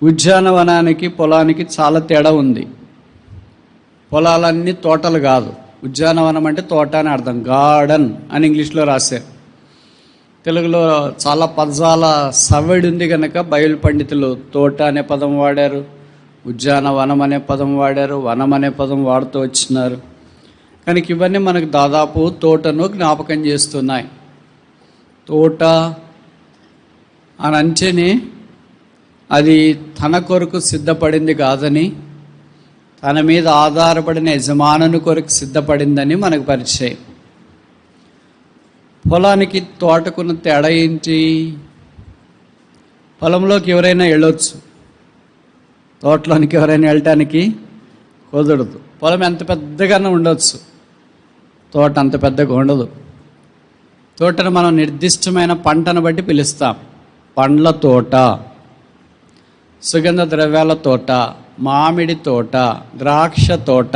ఉద్యానవనానికి పొలానికి చాలా తేడా ఉంది. పొలాలన్నీ తోటలు కాదు. ఉద్యానవనం అంటే తోట అని అర్థం. గార్డెన్ అని ఇంగ్లీష్లో రాశారు. తెలుగులో చాలా పదాల సవ్వడి ఉంది కనుక బైబిల్ పండితులు తోట అనే పదం వాడారు, ఉద్యానవనం అనే పదం వాడారు, వనం అనే పదం వాడుతూ వచ్చినారు. కనుక ఇవన్నీ మనకు దాదాపు తోటను జ్ఞాపకం చేస్తున్నాయి. తోట అని అంటేనే అది తన కొరకు సిద్ధపడింది కాదని, తన మీద ఆధారపడిన యజమానుని కొరకు సిద్ధపడిందని మనకు పరిచయం. పొలానికి తోటకున్న తేడా ఏంటి? పొలంలోకి ఎవరైనా వెళ్ళొచ్చు, తోటలోనికి ఎవరైనా వెళ్ళటానికి కుదరదు. పొలం ఎంత పెద్దగానే ఉండొచ్చు, తోట అంత పెద్దగా ఉండదు. తోటను మనం నిర్దిష్టమైన పంటను బట్టి పిలుస్తాం. పండ్ల తోట, సుగంధ ద్రవ్యాల తోట, మామిడి తోట, ద్రాక్ష తోట.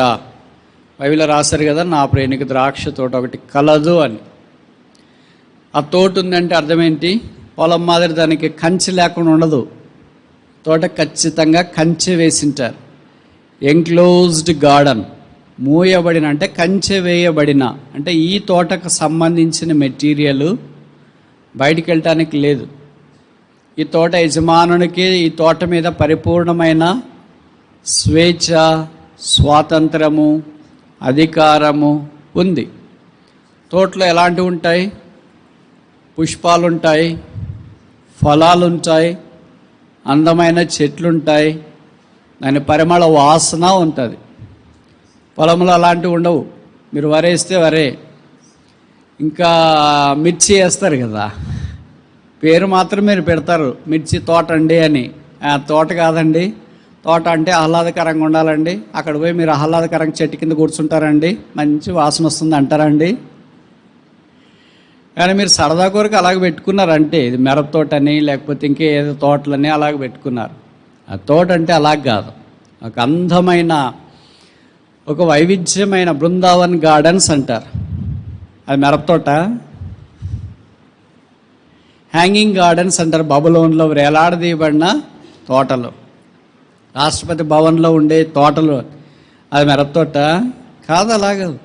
బైబిల్లో రాశారు కదా, నా ప్రేమికి ద్రాక్ష తోట ఒకటి కలదు అని. ఆ తోట ఉందంటే అర్థం ఏంటి? పొలం మాదిరి దానికి కంచె లేకుండా ఉండదు. తోట ఖచ్చితంగా కంచె వేసింటారు. ఎంక్లోజ్డ్ గార్డెన్, మూయబడిన అంటే కంచె వేయబడిన అంటే ఈ తోటకు సంబంధించిన మెటీరియల్ బయటికి వెళ్ళటానికి లేదు. ఈ తోట యజమానునికి ఈ తోట మీద పరిపూర్ణమైన స్వేచ్ఛ, స్వాతంత్రము, అధికారము ఉంది. తోటలో ఎలాంటివి ఉంటాయి? పుష్పాలు ఉంటాయి, ఫలాలు ఉంటాయి, అందమైన చెట్లుంటాయి, దాని పరిమళ వాసన ఉంటుంది. పొలంలో అలాంటివి ఉండవు. మీరు వరేస్తే వరే, ఇంకా మిర్చి వేస్తారు కదా, పేరు మాత్రం మీరు పెడతారు మిర్చి తోట అండి అని. తోట కాదండి. తోట అంటే ఆహ్లాదకరంగా ఉండాలండి. అక్కడ పోయి మీరు ఆహ్లాదకరంగా చెట్టు కింద కూర్చుంటారండి, మంచి వాసన వస్తుంది అంటారండి. కానీ మీరు సరదా కొరకు అలాగే పెట్టుకున్నారంటే, ఇది మిరప తోట అని లేకపోతే ఇంకేదో తోటలని అలాగే పెట్టుకున్నారు. ఆ తోట అంటే అలాగ కాదు. ఒక అందమైన, ఒక వైవిధ్యమైన బృందావన్ గార్డెన్స్ అంటారు. అది మిరప తోట. హ్యాంగింగ్ గార్డెన్స్ అంటారు. బబులోన్లో వేలాడదీయబడిన తోటలు, రాష్ట్రపతి భవన్లో ఉండే తోటలు, అది మిరప తోట కాదు. అలాగదు.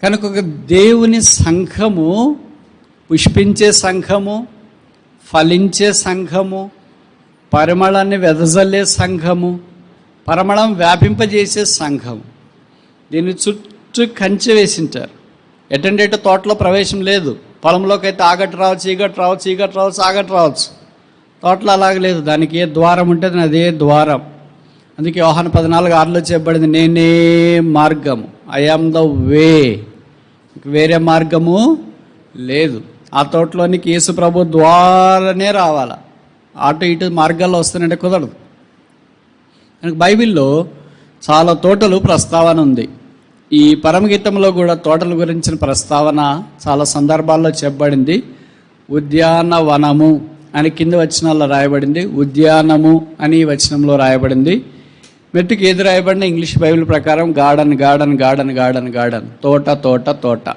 కనుక ఒక దేవుని సంఘము, పుష్పించే సంఘము, ఫలించే సంఘము, పరిమళాన్ని వెదజల్లే సంఘము, పరిమళం వ్యాపింపజేసే సంఘం. దీన్ని చుట్టూ కంచె వేసింటారు. ఎటండేటో తోటలో ప్రవేశం లేదు. పొలంలోకి అయితే ఆగట్టు రావచ్చు, ఈగట్టు రావచ్చు, ఈగట్టు రావచ్చు, ఆగట్టు రావచ్చు. తోటలో అలాగలేదు. దానికి ఏ ద్వారం ఉంటుంది, అదే ద్వారం. అందుకే యోహాను 14:6 చెప్పబడింది, నేనే మార్గము, ఐ యామ్ ద వే. వేరే మార్గము లేదు. ఆ తోటలోనికి యేసు ప్రభు ద్వారానే రావాలా. అటు ఇటు మార్గాల్లో వస్తానంటే కుదరదు. కనుక బైబిల్లో చాలా తోటలు ప్రస్తావన ఉంది. ఈ పరమగీతంలో కూడా తోటల గురించిన ప్రస్తావన చాలా సందర్భాల్లో చెప్పబడింది. ఉద్యానవనము అని కింద వచనాల్లో రాయబడింది, ఉద్యానము అని ఈ వచనంలో రాయబడింది. మెట్టుకు ఏది రాయబడిన ఇంగ్లీష్ బైబిల్ ప్రకారం garden, garden, garden, garden, garden, తోట, తోట, తోట.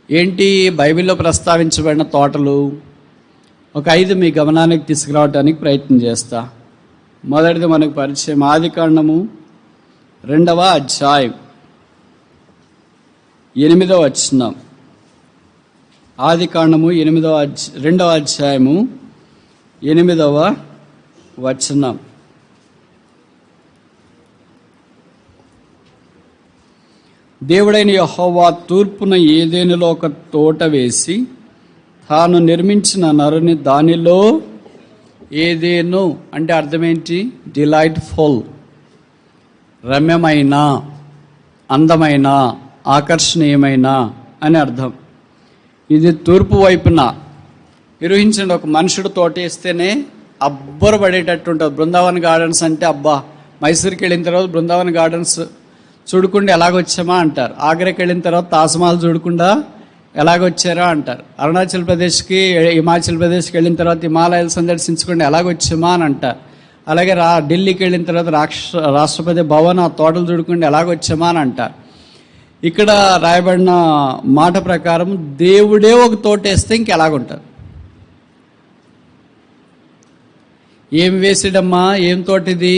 ఏంటి బైబిల్లో ప్రస్తావించబడిన తోటలు? ఒక 5 మీ గమనానికి తీసుకురావడానికి ప్రయత్నం చేస్తా. మొదటిది మనకు పరిచయం, ఆదికాండము 2వ అధ్యాయం 8వ వచనం. ఆదికాండము 2వ అధ్యాయము 8వ వచనం. దేవుడైన యెహోవా తూర్పున ఏదెనులో ఒక తోట వేసి తాను నిర్మించిన నరుని దానిలో, ఏదేను అంటే అర్థమేంటి? డిలైట్ఫుల్, రమ్యమైన, అందమైన, ఆకర్షణీయమైన అని అర్థం. ఇది తూర్పు వైపున నిర్వహించండి. ఒక మనుషుడు తోట వేస్తేనే అబ్బరు పడేటట్టు ఉంటుంది. బృందావన్ గార్డెన్స్ అంటే అబ్బా, మైసూర్కి వెళ్ళిన తర్వాత బృందావన్ గార్డెన్స్ చూడకుండా ఎలాగొచ్చామా అంటారు. ఆగ్రాకి వెళ్ళిన తర్వాత తాజ్మహల్ చూడకుండా ఎలాగొచ్చారా అంటారు. అరుణాచల్ ప్రదేశ్కి, హిమాచల్ ప్రదేశ్కి వెళ్ళిన తర్వాత హిమాలయాలు సందర్శించకుండా ఎలాగొచ్చామా అని అంటారు. అలాగే ఢిల్లీకి వెళ్ళిన తర్వాత రాష్ట్రపతి భవన్ ఆ తోటలు చూడకుండా ఎలాగొచ్చామా అని అంటారు. ఇక్కడ రాయబడిన మాట ప్రకారం దేవుడే ఒక తోట వేస్తే ఇంకెలాగుంటారు? ఏం వేసాడమ్మా? ఏం తోట ఇది?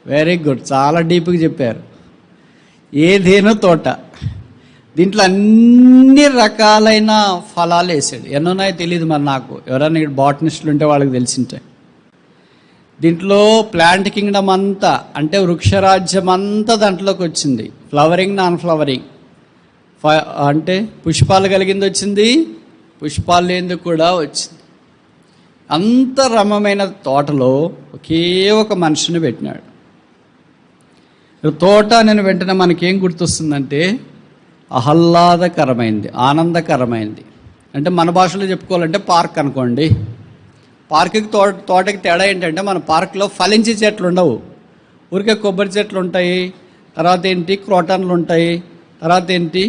వెరీ గుడ్, చాలా డీప్గా చెప్పారు. ఏదేనో తోట. దీంట్లో అన్ని రకాలైన ఫలాలు వేసాడు. ఎన్నున్నాయో తెలియదు మరి నాకు, ఎవరైనా ఇక్కడ బాటనిస్టులు ఉంటే వాళ్ళకి తెలిసింటాయి. దీంట్లో ప్లాంట్ కింగ్డమ్ అంతా, అంటే వృక్షరాజ్యం అంతా దాంట్లోకి వచ్చింది. ఫ్లవరింగ్, నాన్ ఫ్లవరింగ్, అంటే పుష్పాలు కలిగింది వచ్చింది, పుష్పాలు లేనిది కూడా వచ్చింది. అంత రమమైన తోటలో ఒకే ఒక మనిషిని పెట్టినాడు. తోట నేను వెంటనే మనకేం గుర్తొస్తుందంటే ఆహ్లాదకరమైంది, ఆనందకరమైంది. అంటే మన భాషలో చెప్పుకోవాలంటే పార్క్ అనుకోండి. పార్క్కి తోటకి తేడా ఏంటంటే మన పార్క్లో ఫలించే చెట్లు ఉండవు, ఊరికే కొబ్బరి చెట్లు ఉంటాయి, తర్వాత ఏంటి క్రోటన్లు ఉంటాయి, తర్వాత ఏంటి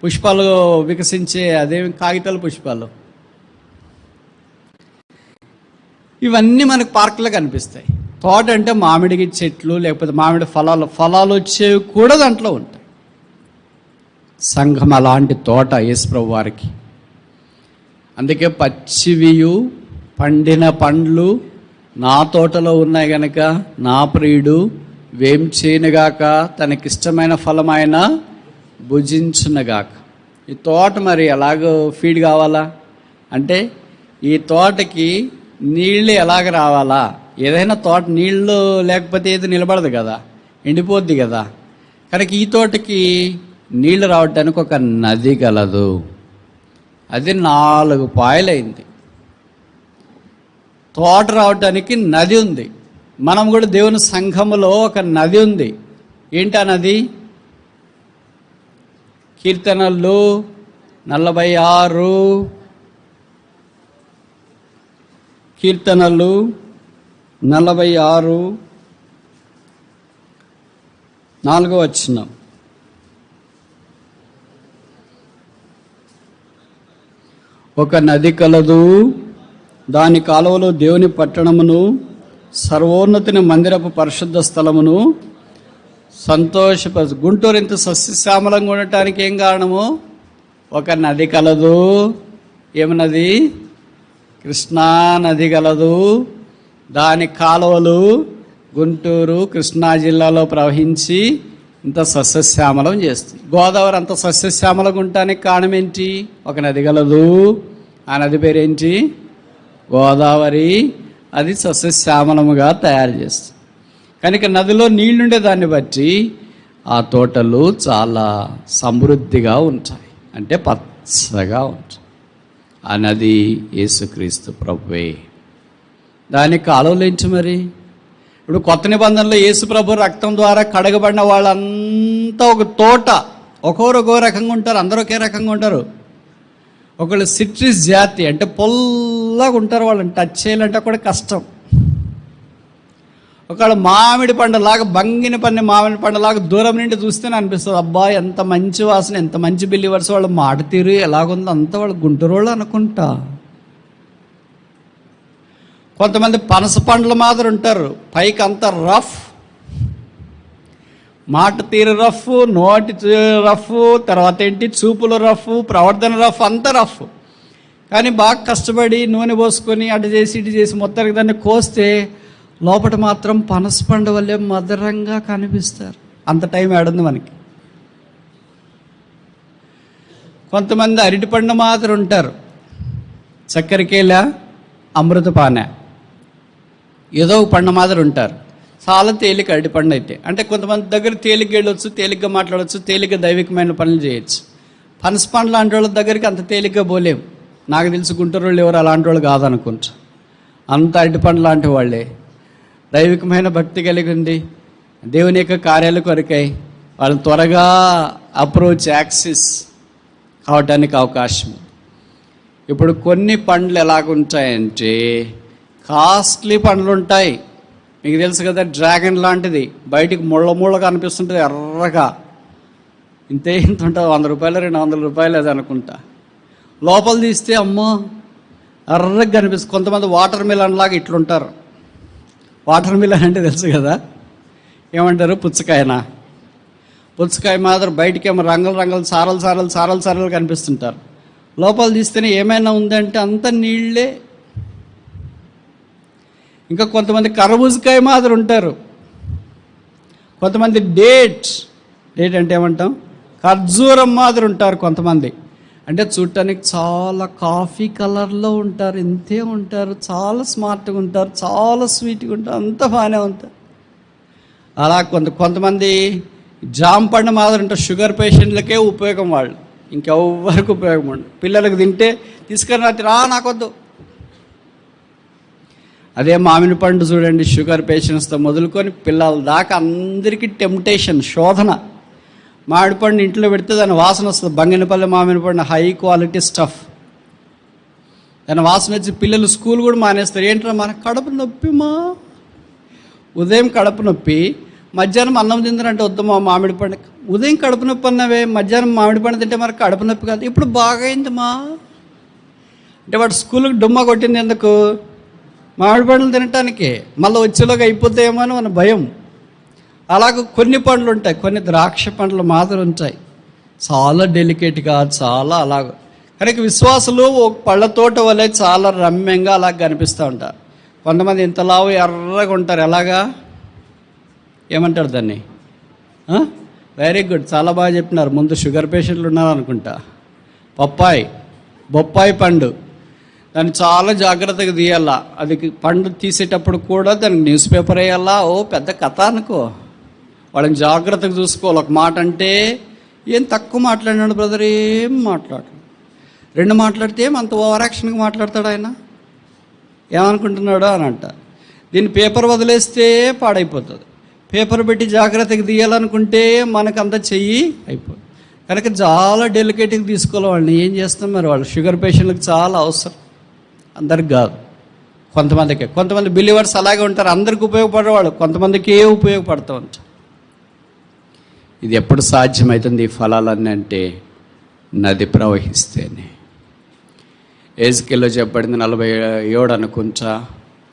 పుష్పాలు వికసించే అదేమి కాగితాల పుష్పాలు, ఇవన్నీ మనకు పార్కులో కనిపిస్తాయి. తోట అంటే మామిడికి చెట్లు, లేకపోతే మామిడి ఫలాలు వచ్చేవి కూడా దాంట్లో ఉంటాయి. సంఘం అలాంటి తోట యేసుప్రభు వారికి. అందుకే పచ్చివియు పండిన పండ్లు నా తోటలో ఉన్నాయి గనక నా ప్రియుడు వేం చేయనుగాక, తనకిష్టమైన ఫలమైన భుజించునుగాక. ఈ తోట మరి ఎలాగో ఫీడ్ కావాలా అంటే ఈ తోటకి నీళ్ళు ఎలాగ రావాలా? ఏదైనా తోట నీళ్ళు లేకపోతే ఏది నిలబడదు కదా, ఎండిపోద్ది కదా. కనుక ఈ తోటకి నీళ్లు రావడానికి ఒక నది గలదు. అది 4 పాయలైంది. తోట రావటానికి నది ఉంది. మనం కూడా దేవుని సంఘములో ఒక నది ఉంది. ఏంటి ఆ నది? కీర్తనలు 46, కీర్తనలు 46 4వ వచనం. ఒక నది కలదు, దాని కాలువలో దేవుని పట్టణమును, సర్వోన్నతిని మందిరపు పరిశుద్ధ స్థలమును సంతోషపరచు. గుంటూరు ఇంత సస్యశ్యామలంగా ఉండటానికి ఏం కారణము? ఒక నది కలదు. ఏమన్నది? కృష్ణా నది కలదు. దాని కాలువలు గుంటూరు కృష్ణా జిల్లాలో ప్రవహించి ఇంత సస్యశ్యామలం చేస్తుంది. గోదావరి అంత సస్యశ్యామలంగా ఉండటానికి కారణం ఏంటి? ఒక నది కలదు. ఆ నది పేరేంటి? గోదావరి. అది సస్యశ్యామలముగా తయారు చేస్తుంది. కనుక నదిలో నీళ్లుండే దాన్ని బట్టి ఆ తోటలు చాలా సమృద్ధిగా ఉంటాయి, అంటే పచ్చగా ఉంటాయి. ఆ నది యేసుక్రీస్తు ప్రభువే. దానికి కాలువలు ఏంటి మరి? ఇప్పుడు కొత్త నిబంధనలో యేసు ప్రభు రక్తం ద్వారా కడగబడిన వాళ్ళంతా ఒక తోట, ఒక్కొక్కరు ఒక్కో రకంగా ఉంటారు, అందరూ ఒకే రకంగా ఉంటారు. ఒకళ్ళు సిట్రస్ జాతి, అంటే పొల్లగా ఉంటారు, వాళ్ళని టచ్ చేయాలంటే కూడా కష్టం. ఒకళ్ళు మామిడి పండులాగా, బంగిన పన్ని మామిడి పండులాగా దూరం నుండి చూస్తేనే అనిపిస్తుంది, అబ్బా ఎంత మంచి వాసన, ఎంత మంచి బిల్లివర్స్, వాళ్ళ మాట తీరు ఎలాగుందో అంతా వాళ్ళు గుంటూరు వాళ్ళు అనుకుంటా. కొంతమంది పనస పండ్ల మాదిరి ఉంటారు, పైకి అంతా రఫ్, మాట తీరు రఫ్, నోటి రఫ్, తర్వాత ఏంటి చూపులు రఫ్, ప్రవర్తన రఫ్, అంతా రఫ్. కానీ బాగా కష్టపడి నూనె పోసుకొని అటు చేసి ఇటు చేసి మొత్తానికి దాన్ని కోస్తే లోపల మాత్రం పనస పండు వల్లే మధురంగా కనిపిస్తారు. అంత టైం ఏడుంది మనకి. కొంతమంది అరటిపండు మాత్రం ఉంటారు, చక్కెరకేళ, అమృతపాన, ఏదో ఒక పండు మాదిరి ఉంటారు. చాలా తేలిక అరటిపండు అయితే. అంటే కొంతమంది దగ్గర తేలిగ్గా వెళ్ళొచ్చు, తేలిగ్గా మాట్లాడవచ్చు, తేలిగ్గా దైవికమైన పనులు చేయొచ్చు. పనస పండు లాంటి వాళ్ళ దగ్గరికి అంత తేలిగ్గా పోలేం. నాకు తెలిసి గుంటూరు వాళ్ళు ఎవరు అలాంటి వాళ్ళు కాదనుకుంటా, అంత అరటిపండు లాంటి వాళ్ళే. దైవికమైన భక్తి కలిగి ఉంది, దేవుని యొక్క కార్యాల కొరకై వాళ్ళు త్వరగా అప్రోచ్ యాక్సిస్ కావటానికి అవకాశం. ఇప్పుడు కొన్ని పండ్లు ఎలాగుంటాయంటే కాస్ట్లీ పండ్లు ఉంటాయి. మీకు తెలుసు కదా, డ్రాగన్ లాంటిది, బయటికి ముళ్ళగా అనిపిస్తుంటుంది, ఎర్రగా ఇంత ఉంటుంది, 100 రూపాయలు 200 రూపాయలు అది అనుకుంటా. లోపల తీస్తే అమ్మో ఎర్రగా కనిపిస్తుంది. కొంతమంది వాటర్ మిలన్ లాగా ఇట్లుంటారు. వాటర్ మిలన్ అంటే తెలుసు కదా, ఏమంటారు? పుచ్చకాయనా? పుచ్చకాయ మాత్రం బయటికేమో రంగులు రంగులు సారలు కనిపిస్తుంటారు. లోపల తీస్తేనే ఏమైనా ఉందంటే అంత నీళ్ళే. ఇంకా కొంతమంది కర్బూజకాయ మాదిరి ఉంటారు, కొంతమంది డేట్ అంటే ఏమంటాం, ఖర్జూరం మాదిరి ఉంటారు కొంతమంది. అంటే చూడటానికి చాలా కాఫీ కలర్లో ఉంటారు, ఇంతే ఉంటారు, చాలా స్మార్ట్గా ఉంటారు, చాలా స్వీట్గా ఉంటారు, అంత బాగానే ఉంటారు. అలా కొంతమంది జామ పండు మాదిరి ఉంటారు, షుగర్ పేషెంట్లకే ఉపయోగం, వాళ్ళు ఇంకెవ్వరికి ఉపయోగం ఉండదు. పిల్లలకు తింటే తీసుకొని రా నాకొద్దు. అదే మామిడి పండు చూడండి, షుగర్ పేషెంట్స్తో మొదలుకొని పిల్లల దాకా అందరికీ టెంప్టేషన్, శోధన. మామిడి పండు ఇంట్లో పెడితే దాని వాసన వస్తుంది, బంగినపల్లి మామిడి పండు హై క్వాలిటీ స్టఫ్. దాని వాసన వచ్చి పిల్లలు స్కూల్ కూడా మానేస్తారు. ఏంటంటే మన కడుపు నొప్పిమా, ఉదయం కడుపు నొప్పి, మధ్యాహ్నం అన్నం తిందరంటే వద్దమ్మా మామిడి పండు. ఉదయం కడుపు నొప్పి అన్నవే, మధ్యాహ్నం మామిడి పండు తింటే మరి కడుపు నొప్పి కాదు. ఇప్పుడు బాగైందమ్మా అంటే వాడు స్కూల్కి డుమ్మ కొట్టింది ఎందుకు? మామిడి పండ్లు తినటానికి. మళ్ళీ వచ్చేలోకి అయిపోతాయేమో అని మన భయం. అలాగే కొన్ని పండ్లు ఉంటాయి, కొన్ని ద్రాక్ష పండ్లు మాదిరి ఉంటాయి, చాలా డెలికేట్గా, చాలా అలాగ. కనుక విశ్వాసులు ఒక పళ్ళ తోట వలె చాలా రమ్యంగా అలా కనిపిస్తూ ఉంటారు. కొంతమంది ఇంతలావు ఎర్రగా ఉంటారు. ఎలాగా ఏమంటారు దాన్ని? వెరీ గుడ్, చాలా బాగా చెప్పినారు. ముందు షుగర్ పేషెంట్లు ఉన్నారు అనుకుంటా. బొప్పాయి పండు, దాన్ని చాలా జాగ్రత్తగా తీయాలా. అది పండు తీసేటప్పుడు కూడా దానికి న్యూస్ పేపర్ వేయాలా. ఓ పెద్ద కథ అనుకో. వాళ్ళని జాగ్రత్తగా చూసుకోవాలి. ఒక మాట అంటే ఏం తక్కువ మాట్లాడినాడు బ్రదర్, ఏం మాట్లాడు, 2 మాట్లాడితే అంత ఓవర్ యాక్షన్గా మాట్లాడతాడు ఆయన, ఏమనుకుంటున్నాడో అని అంట. దీన్ని పేపర్ వదిలేస్తే పాడైపోతుంది. పేపర్ పెట్టి జాగ్రత్తగా తీయాలనుకుంటే మనకంత చెయ్యి అయిపోతుంది. కనుక చాలా డెలికేట్గా తీసుకోవాలి వాళ్ళని. ఏం చేస్తాం మరి, వాళ్ళు షుగర్ పేషెంట్లకు చాలా అవసరం, అందరికి కాదు, కొంతమందికి. కొంతమంది బిలీవర్స్ అలాగే ఉంటారు, అందరికి ఉపయోగపడేవాళ్ళు, కొంతమందికి ఉపయోగపడుతూ ఉంటారు. ఇది ఎప్పుడు సాధ్యమవుతుంది ఈ ఫలాలన్నీ అంటే నది ప్రవహిస్తేనే. ఎజ్కేల్లో చెప్పబడింది 47 అనుకుంటా,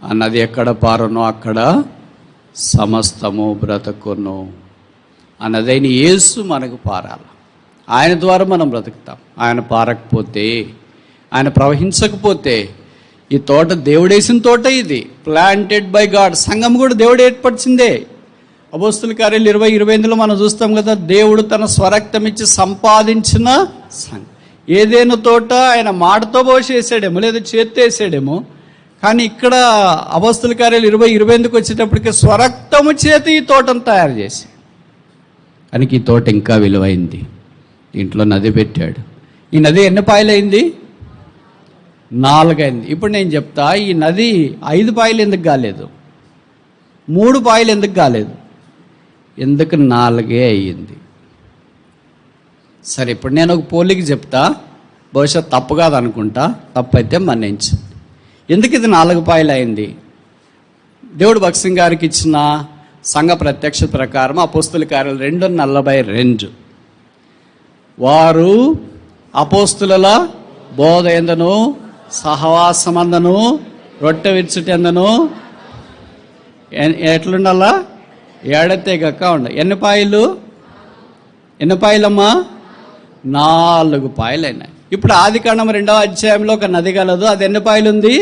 ఆ నది ఎక్కడ పారునో అక్కడ సమస్తము బ్రతుకును. ఆ నది అయిన యేసు మనకు పారాలి, ఆయన ద్వారా మనం బ్రతుకుతాం. ఆయన పారకపోతే, ఆయన ప్రవహించకపోతే, ఈ తోట దేవుడేసిన తోట, ఇది ప్లాంటెడ్ బై గాడ్. సంఘం కూడా దేవుడు ఏర్పరిచిందే. అపోస్తుల కార్యాలు 20:28లో మనం చూస్తాం కదా, దేవుడు తన స్వరక్తం ఇచ్చి సంపాదించిన సంఘం. ఏదైనా తోట ఆయన మాటతో పోసి వేసాడేమో, లేదా చేత్తో వేసాడేమో, కానీ ఇక్కడ అపోస్తుల కార్యాలు 20:28కి వచ్చేటప్పటికి స్వరక్తము చేతి ఈ తోటను తయారు చేసి, కనుక ఈ తోట ఇంకా విలువైంది. దీంట్లో నది పెట్టాడు. ఈ నది ఎన్ని పాయలైంది? 4 అయింది. ఇప్పుడు నేను చెప్తా, ఈ నది 5 పాయలు ఎందుకు కాలేదు, 3 పాయలు ఎందుకు కాలేదు, ఎందుకు 4 అయ్యింది? సరే, ఇప్పుడు నేను ఒక పోలిక చెప్తా, బహుశా తప్పు కాదు అనుకుంటా, తప్పు అయితే మన్నించండి. ఎందుకు ఇది 4 పాయలు అయింది? దేవుడు భక్సింగ్ గారికి ఇచ్చిన సంఘ ప్రత్యక్ష ప్రకారం అపోస్తుల కార్యాలు 2:42, వారు అపోస్తుల బోధ ఎందను, సహవాసమందను, రొట్టె విరుచుటెందను ఎట్లుండాలా? ఏడతే గక్క ఉండ. ఎన్ని పాయలమ్మా? 4 పాయలు అయినాయి. ఇప్పుడు ఆదికాండం 2వ అధ్యాయంలో ఒక నది కలదు, అది ఎన్ని పాయలు ఉంది?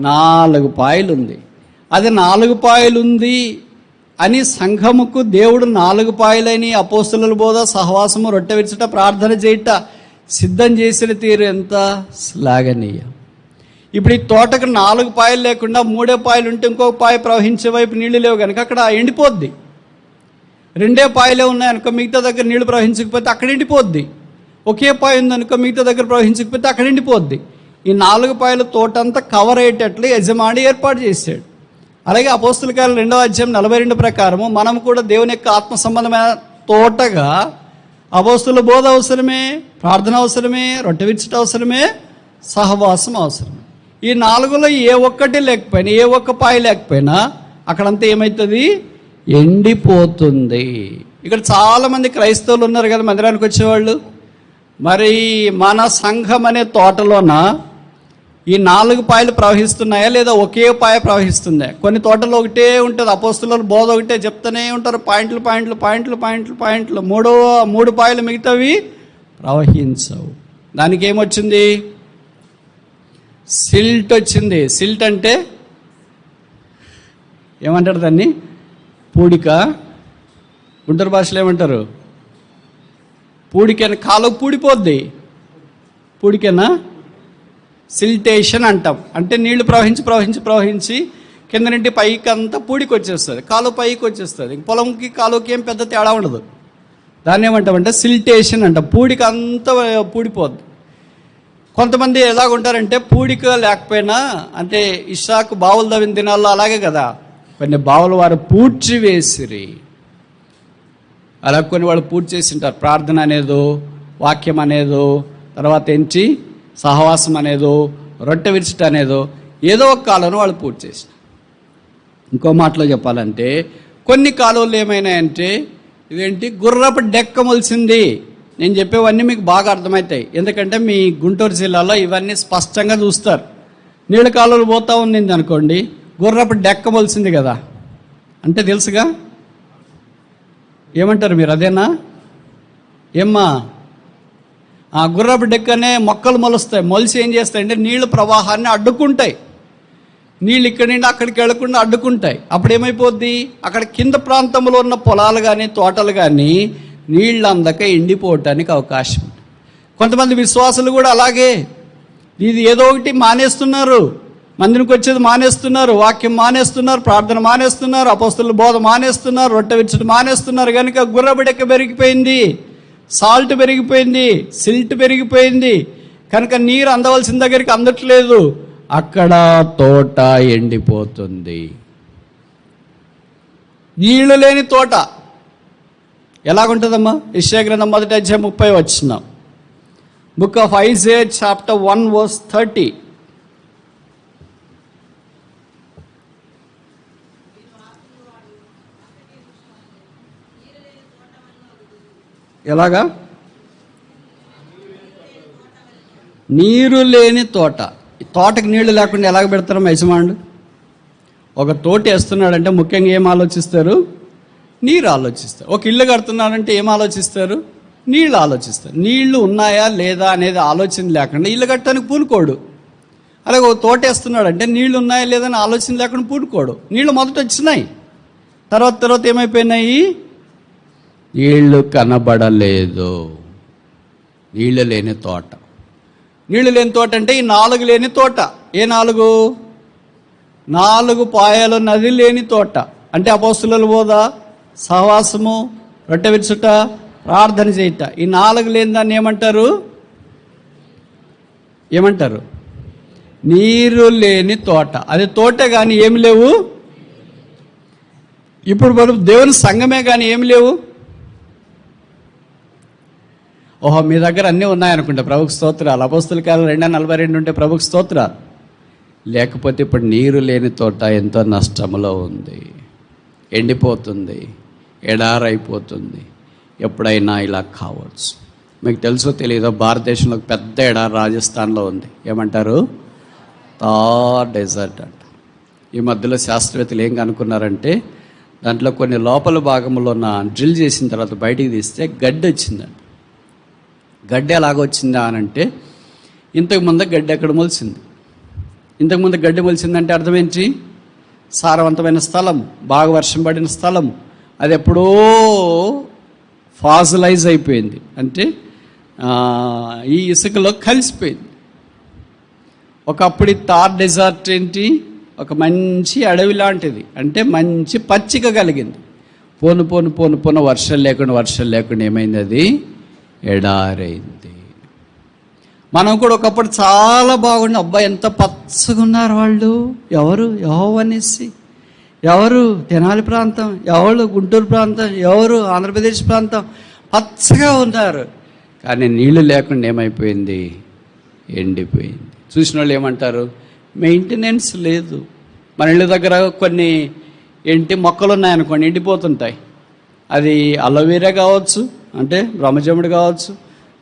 4 పాయలు ఉంది. అది 4 పాయలు ఉంది అని సంఘముకు దేవుడు 4 పాయలని అపోస్తుల బోధ, సహవాసము, రొట్టె విరుచుట, ప్రార్థన చేయుట సిద్ధం చేసిన తీరు ఎంత శ్లాఘనీయం. ఇప్పుడు ఈ తోటకు 4 పాయలు లేకుండా 3 పాయలు ఉంటే ఇంకొక పాయ ప్రవహించే వైపు నీళ్లు లేవు కనుక అక్కడ ఎండిపోద్ది. 2 పాయలే ఉన్నాయనుకో, మిగతా దగ్గర నీళ్లు ప్రవహించకపోతే అక్కడ ఎండిపోద్ది. ఒకే పాయ ఉందనుకో, మిగతా దగ్గర ప్రవహించకపోతే అక్కడ ఎండిపోద్ది. ఈ 4 పాయల తోట అంతా కవర్ అయ్యేటట్లు యజమాని ఏర్పాటు చేశాడు. అలాగే అపోస్తుల కార్యాలు 2వ అధ్యాయం 42 ప్రకారము మనం కూడా దేవుని యొక్క ఆత్మ సంబంధమైన తోటగా అపోస్తుల బోధ అవసరమే, ప్రార్థన అవసరమే, రొట్టె విరుచుట అవసరమే, సహవాసం అవసరమే. ఈ 4లో ఏ ఒక్కటి లేకపోయినా, ఏ ఒక్క పాయ లేకపోయినా అక్కడంతా ఏమవుతుంది? ఎండిపోతుంది. ఇక్కడ చాలామంది క్రైస్తవులు ఉన్నారు కదా మందిరానికి వచ్చేవాళ్ళు. మరి మన సంఘం అనే తోటలోన ఈ 4 పాయలు ప్రవహిస్తున్నాయా లేదా ఒకే పాయ ప్రవహిస్తుందా? కొన్ని తోటలో ఒకటే ఉంటుంది, అపోస్తుల బోధ ఒకటే చెప్తూనే ఉంటారు, పాయింట్లు 3 పాయలు మిగతావి ప్రవహించవు. దానికి ఏమొచ్చింది? సిల్ట్ వచ్చింది. సిల్ట్ అంటే ఏమంటారు దాన్ని? పూడిక. గుంటూరు భాషలో ఏమంటారు? పూడికని. కాలువ పూడిపోద్ది. పూడికేనా? సిల్టేషన్ అంటాం. అంటే నీళ్లు ప్రవహించి ప్రవహించి ప్రవహించి కింద నుండి పైకి అంతా పూడికి వచ్చేస్తుంది, కాలువ పైకి వచ్చేస్తుంది. పొలంకి కాలువకి ఏం పెద్ద తేడా ఉండదు. దాన్ని ఏమంటామంటే సిల్టేషన్ అంటాం. పూడిక అంతా పూడిపోద్ది. కొంతమంది ఎలాగుంటారంటే పూడిక లేకపోయినా, అంటే ఇస్సాకు బావులు తవ్విన దినాల్లో అలాగే కదా, కొన్ని బావులు వారు పూడ్చి వేసిరి. అలా కొన్ని వాళ్ళు పూర్తి చేసి ఉంటారు. ప్రార్థన అనేదో, వాక్యం అనేదో, తర్వాత ఏంటి సహవాసం అనేదో, రొట్టె విరుచుట అనేదో, ఏదో ఒక కాలంలో వాళ్ళు పూర్తి చేసిన. ఇంకో మాటలో చెప్పాలంటే కొన్ని కాలువలు ఏమైనాయంటే ఇదేంటి గుర్రపు డెక్క మొలిసింది. నేను చెప్పేవన్నీ మీకు బాగా అర్థమవుతాయి, ఎందుకంటే మీ గుంటూరు జిల్లాలో ఇవన్నీ స్పష్టంగా చూస్తారు. నీళ్ళ కాలువలు పోతూ ఉంది అనుకోండి, గుర్రపు డెక్క మొలిసింది కదా అంటే తెలుసుగా. ఏమంటారు మీరు? అదేనా? ఏమ్మా? ఆ గుర్రపు డెక్కనే మొక్కలు మొలుస్తాయి. మొలిసి ఏం చేస్తాయంటే నీళ్ళ ప్రవాహాన్ని అడ్డుకుంటాయి. నీళ్ళు ఇక్కడి నుండి అక్కడికి వెళ్లకుండా అడ్డుకుంటాయి. అప్పుడు ఏమైపోద్ది? అక్కడ కింద ప్రాంతంలో ఉన్న పొలాలు కానీ తోటలు కానీ నీళ్ళు అందక ఎండిపోవటానికి అవకాశం ఉంది. కొంతమంది విశ్వాసులు కూడా అలాగే ఇది ఏదో ఒకటి మానేస్తున్నారు. మందిరికి వచ్చేది మానేస్తున్నారు, వాక్యం మానేస్తున్నారు, ప్రార్థన మానేస్తున్నారు, అపోస్తలుల బోధ మానేస్తున్నారు, రొట్టె విరుచుట మానేస్తున్నారు. కనుక గుర్రపు డెక్క పెరిగిపోయింది, సాల్ట్ పెరిగిపోయింది, సిల్ట్ పెరిగిపోయింది. కనుక నీరు అందవలసిన దగ్గరికి అందట్లేదు. అక్కడ తోట ఎండిపోతుంది. నీళ్లు లేని తోట ఎలాగుంటుందమ్మా? యెషయా గ్రంథం 1వ అధ్యాయం 30 వచనం. Book of Isaiah chapter 1 verse 30. ఎలాగా? నీరు లేని తోట. ఈ తోటకి నీళ్లు లేకుండా ఎలాగ పెడతారు యజమానుడు? ఒక తోట వేస్తున్నాడంటే ముఖ్యంగా ఏం ఆలోచిస్తారు? నీరు ఆలోచిస్తారు. ఒక ఇల్లు కడుతున్నాడంటే ఏం ఆలోచిస్తారు? నీళ్ళు ఆలోచిస్తారు. నీళ్లు ఉన్నాయా లేదా అనేది ఆలోచన లేకుండా ఇల్లు కట్టడానికి పూనుకోడు. అలాగే ఒక తోట వేస్తున్నాడంటే నీళ్లు ఉన్నాయా లేదా అని ఆలోచన లేకుండా పూనుకోడు. నీళ్లు మొదట వచ్చినాయి, తర్వాత ఏమైపోయినాయి? నీళ్లు కనబడలేదు. నీళ్ళు లేని తోట. నీళ్లు లేని తోట అంటే ఈ 4 లేని తోట. ఏ 4? 4 పాయలు నది లేని తోట. అంటే అపోస్తలుల బోధ, సహవాసము, రొట్టె విరుచుట, ప్రార్థన చేయుట. ఈ 4 లేని దాన్ని ఏమంటారు? నీరు లేని తోట. అది తోటే కానీ ఏమి లేవు. ఇప్పుడు మనం దేవుని సంఘమే కానీ ఏమి లేవు. ఓహో, మీ దగ్గర అన్నీ ఉన్నాయనుకుంటే ప్రభుకు స్తోత్రాలు. అపోస్తల కాలం 2:42 ఉంటే ప్రభుకు స్తోత్రాలు. లేకపోతే ఇప్పుడు నీరు లేని తోట ఎంతో నష్టంలో ఉంది, ఎండిపోతుంది, ఎడారైపోతుంది. ఎప్పుడైనా ఇలా కావచ్చు. మీకు తెలుసో తెలియదో, భారతదేశంలో పెద్ద ఎడారి రాజస్థాన్లో ఉంది. ఏమంటారు? థార్ డెజర్ట్ అంట. ఈ మధ్యలో శాస్త్రవేత్తలు ఏం కనుక్కున్నారంటే దాంట్లో కొన్ని లోపల భాగంలో ఉన్న డ్రిల్ చేసిన తర్వాత బయటికి తీస్తే గడ్డి వచ్చిందంట. గడ్డి ఎలాగొచ్చిందా అని అంటే, ఇంతకుముందు గడ్డి ఎక్కడ మొలిసింది? ఇంతకుముందు గడ్డి మొలిసిందంటే అర్థం ఏంటి? సారవంతమైన స్థలం, బాగా వర్షం పడిన స్థలం, అది ఎప్పుడో ఫాజిలైజ్ అయిపోయింది. అంటే ఈ ఇసుకలో కలిసిపోయింది. ఒకప్పుడు థార్ డెజర్ట్ ఏంటి? ఒక మంచి అడవి లాంటిది. అంటే మంచి పచ్చిక కలిగింది. పోను వర్షం లేకుండా ఏమైంది? అది ఎడారైంది. మనం కూడా ఒకప్పుడు చాలా బాగుండి, అబ్బాయి ఎంత పచ్చగా ఉన్నారు వాళ్ళు. ఎవరు? యెహోవానేసి. ఎవరు? తెనాలి ప్రాంతం. ఎవరు? గుంటూరు ప్రాంతం. ఎవరు? ఆంధ్రప్రదేశ్ ప్రాంతం. పచ్చగా ఉన్నారు. కానీ నీళ్లు లేకుండా ఏమైపోయింది? ఎండిపోయింది. చూసిన వాళ్ళు ఏమంటారు? మెయింటెనెన్స్ లేదు. మన ఇళ్ళ దగ్గర కొన్ని మొక్కలు ఉన్నాయనుకోండి, ఎండిపోతుంటాయి. అది అలోవెరా కావచ్చు, అంటే బ్రహ్మజముడు కావచ్చు,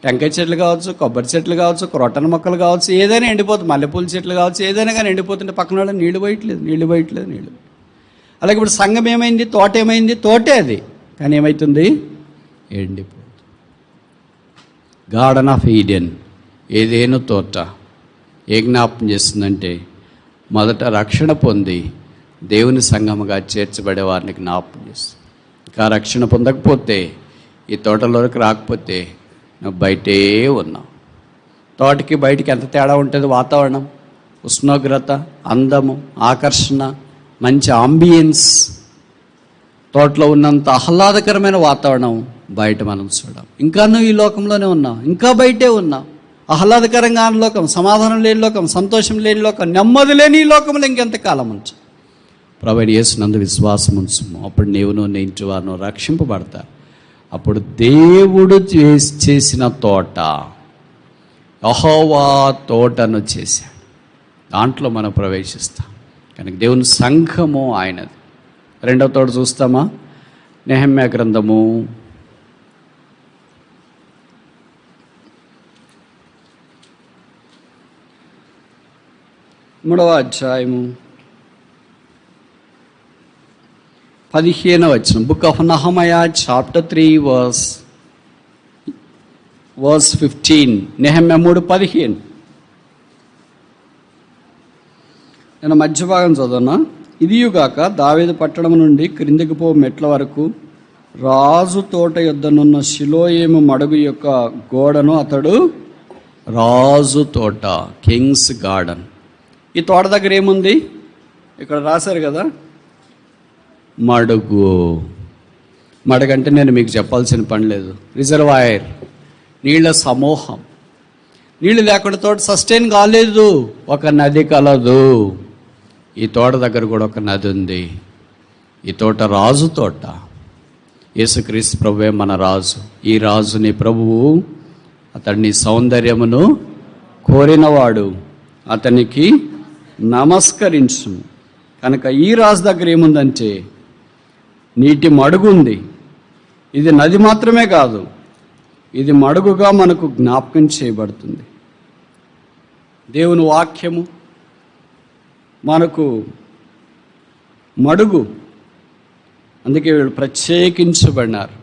టెంకాయ చెట్లు కావచ్చు, కొబ్బరి చెట్లు కావచ్చు, క్రొట్టన మొక్కలు కావచ్చు, ఏదైనా ఎండిపోతుంది. మల్లెపూల చెట్లు కావచ్చు, ఏదైనా కానీ ఎండిపోతుంటే పక్కన వాళ్ళు నీళ్లు పోయట్లేదు. అలాగే ఇప్పుడు సంఘం ఏమైంది? తోట ఏమైంది? తోటే అది, కానీ ఏమవుతుంది? ఎండిపోతుంది. గార్డెన్ ఆఫ్ ఈడెన్, ఏదేను తోట ఏ జ్ఞాపం చేస్తుందంటే మొదట రక్షణ పొంది దేవుని సంఘముగా చేర్చబడే వారిని జ్ఞాపకం చేస్తుంది. ఇంకా రక్షణ పొందకపోతే, ఈ తోటలోకి రాకపోతే నువ్వు బయటే ఉన్నావు. తోటకి బయటికి ఎంత తేడా ఉంటుంది? వాతావరణం, ఉష్ణోగ్రత, అందము, ఆకర్షణ, మంచి ఆంబియన్స్. తోటలో ఉన్నంత ఆహ్లాదకరమైన వాతావరణం బయట మనం చూడం. ఇంకా నువ్వు ఈ లోకంలోనే ఉన్నావు, ఇంకా బయటే ఉన్నావు. ఆహ్లాదకరంగా లోకం, సమాధానం లేని లోకం, సంతోషం లేని లోకం, నెమ్మది లేని ఈ లోకంలో ఇంకెంతకాలం ఉంచు. ప్రభువైన యేసునందు విశ్వాసం ఉంచుము. అప్పుడు నీవును నీ ఇంటి వారును రక్షింపబడతారు. అప్పుడు దేవుడు చేసిన తోట, యెహోవా తోటను చేశాడు, దాంట్లో మనం ప్రవేశిస్తాం. కనుక దేవుని సంఘము ఆయనది. రెండవ తోట చూస్తామా? నెహెమ్యా గ్రంథము 3వ అధ్యాయము 15వ వచనం. Book of Nehemiah chapter 3 verse 15. Nehemiah 3:15. నేను మధ్య భాగం చదువునా. ఇదియుగాక దావీదు పట్టణం నుండి క్రిందికి పో మెట్ల వరకు రాజు తోట యొద్దనున్న షిలోయేము మడుగు యొక్క గోడను అతడు రాజు తోట, కింగ్స్ గార్డెన్. ఈ తోట దగ్గర ఏముంది? ఇక్కడ రాశారు కదా, మడుగు. మడుగంటే నేను మీకు చెప్పాల్సిన పని లేదు. రిజర్వాయర్, నీళ్ళ సమూహం. నీళ్ళు లేకుండా తోట సస్టైన్ కాలేదు. ఒక నది కలదు. ఈ తోట దగ్గర కూడా ఒక నది ఉంది. ఈ తోట రాజు తోట. యేసుక్రీస్తు ప్రభువే మన రాజు. ఈ రాజుని ప్రభువు, అతడిని సౌందర్యమును కోరినవాడు, అతనికి నమస్కరించు. కనుక ఈ రాజు దగ్గర ఏముందంటే నీటి మడుగు ఉంది. ఇది నది మాత్రమే కాదు, ఇది మడుగుగా మనకు జ్ఞాపకం చేయబడుతుంది. దేవుని వాక్యము మనకు మడుగు. అందుకే వీళ్ళు ప్రత్యేకించబడినారు.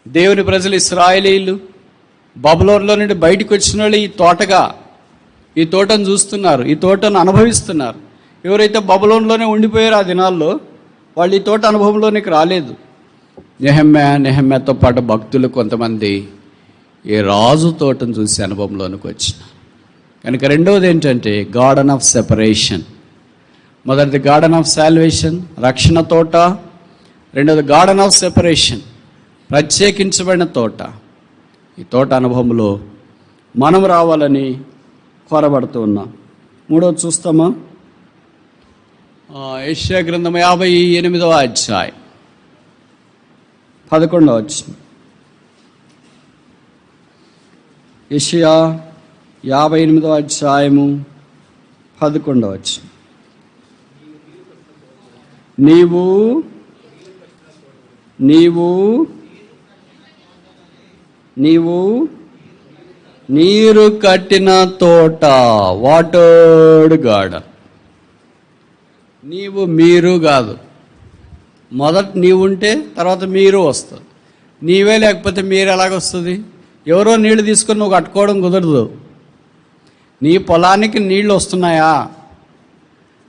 దేవుని ప్రజలు ఇశ్రాయేలీయులు బబులోనులో నుండి బయటకు వచ్చిన వాళ్ళు ఈ తోటను చూస్తున్నారు, ఈ తోటను అనుభవిస్తున్నారు. ఎవరైతే బబులోనులోనే ఉండిపోయారో ఆ దినాల్లో, వాళ్ళు ఈ తోట అనుభవంలోనికి రాలేదు. నెహెమ్యాతో పాటు భక్తులు కొంతమంది ఈ రాజు తోటను చూసి అనుభవంలోనికి వచ్చినారు. కనుక రెండవది ఏంటంటే గార్డెన్ ఆఫ్ సెపరేషన్. మొదటిది గార్డెన్ ఆఫ్ సాల్వేషన్, రక్షణ తోట. రెండవది గార్డెన్ ఆఫ్ సెపరేషన్, ప్రత్యేకించబడిన తోట. ఈ తోట అనుభవంలో మనం రావాలని కోరబడుతూ ఉన్నాం. మూడవది చూస్తామా? యెషయా గ్రంథం 58వ అధ్యాయం 11వ వచనం. యెషయా 58వ అధ్యాయము 11వ వచనం. నీవు నీరు కట్టిన తోట, వాటర్డ్ గార్డెన్. మీరు కాదు, మొదట నీవుంటే తర్వాత మీరు వస్తుంది. నీవే లేకపోతే మీరు ఎలాగొస్తుంది? ఎవరో నీళ్లు తీసుకొని నువ్వు కట్టుకోవడం కుదరదు. నీ పొలానికి నీళ్లు వస్తున్నాయా?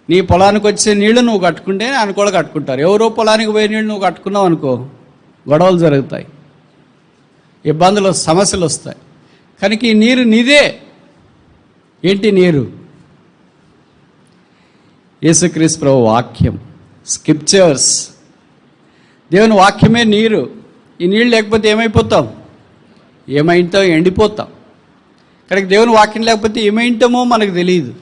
నీ పొలానికి వచ్చే నీళ్లు నువ్వు కట్టుకుంటే ఆయన కూడా కట్టుకుంటారు. ఎవరో పొలానికి పోయే నీళ్ళు నువ్వు కట్టుకున్నావు అనుకో, గొడవలు జరుగుతాయి, ఇబ్బందులు, సమస్యలు వస్తాయి. కనుక ఈ నీరు నీదే. ఏంటి నీరు? యేసుక్రీస్తు ప్రభు వాక్యం, స్క్రిప్చర్స్. దేవుని వాక్యమే నీరు. ఈ నీళ్ళు లేకపోతే ఏమైపోతాం? ఎండిపోతాం. కనుక దేవుని వాక్యం లేకపోతే ఏమైంటామో మనకు తెలియదు.